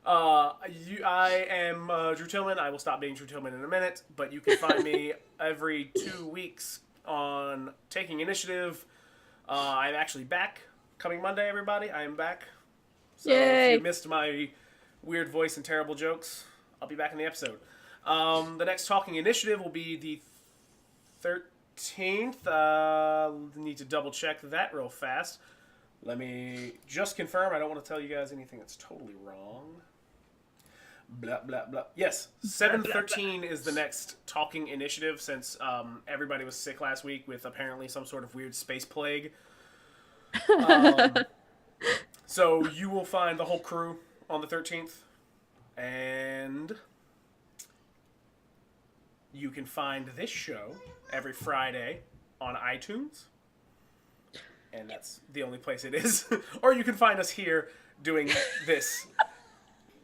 I am Drew Tillman. I will stop being Drew Tillman in a minute, but you can find me every 2 weeks on Taking Initiative. I'm actually back coming Monday, everybody. I am back. So Yay. if you missed my weird voice and terrible jokes, I'll be back in the episode. The next Talking Initiative will be the 13th. Need to double check that real fast. Let me just confirm. I don't want to tell you guys anything that's totally wrong. Blah, blah, blah. Yes, 7/13 is the next Talking Initiative since everybody was sick last week with apparently some sort of weird space plague. So you will find the whole crew on the 13th. And you can find this show every Friday on iTunes. And that's the only place it is. Or you can find us here doing this,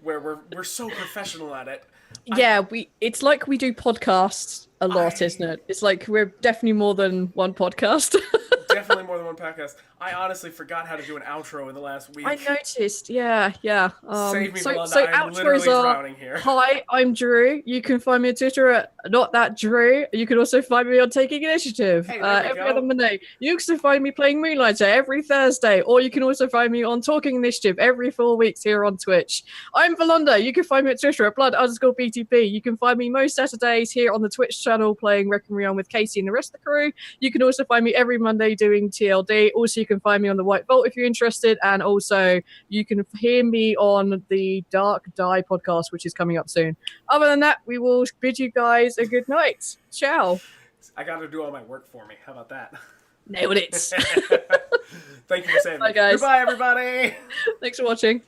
where we're so professional at it. Yeah, it's like we do podcasts a lot, isn't it? It's like we're definitely more than one podcast. Definitely more than one podcast. I honestly forgot how to do an outro in the last week. I noticed, yeah. Save me, Belinda. So I'm outros literally are, drowning here. hi, I'm Drew. You can find me on Twitter at NotThatDrew. You can also find me on Taking Initiative Hey, there we every go. other Monday. You can also find me playing Moonlighter every Thursday, or you can also find me on Talking Initiative every 4 weeks here on Twitch. I'm Belinda. You can find me at Twitter at blood_BTP. You can find me most Saturdays here on the Twitch channel playing Requiem with Casey and the rest of the crew. You can also find me every Monday doing TLD. Also, you can find me on the White Vault if you're interested, and also you can hear me on the Dark Die podcast, which is coming up soon. Other than that, we will bid you guys a good night. Ciao. I got to do all my work for me. How about that? Nailed it. Thank you for saying Bye, that. guys. Goodbye, everybody. Thanks for watching.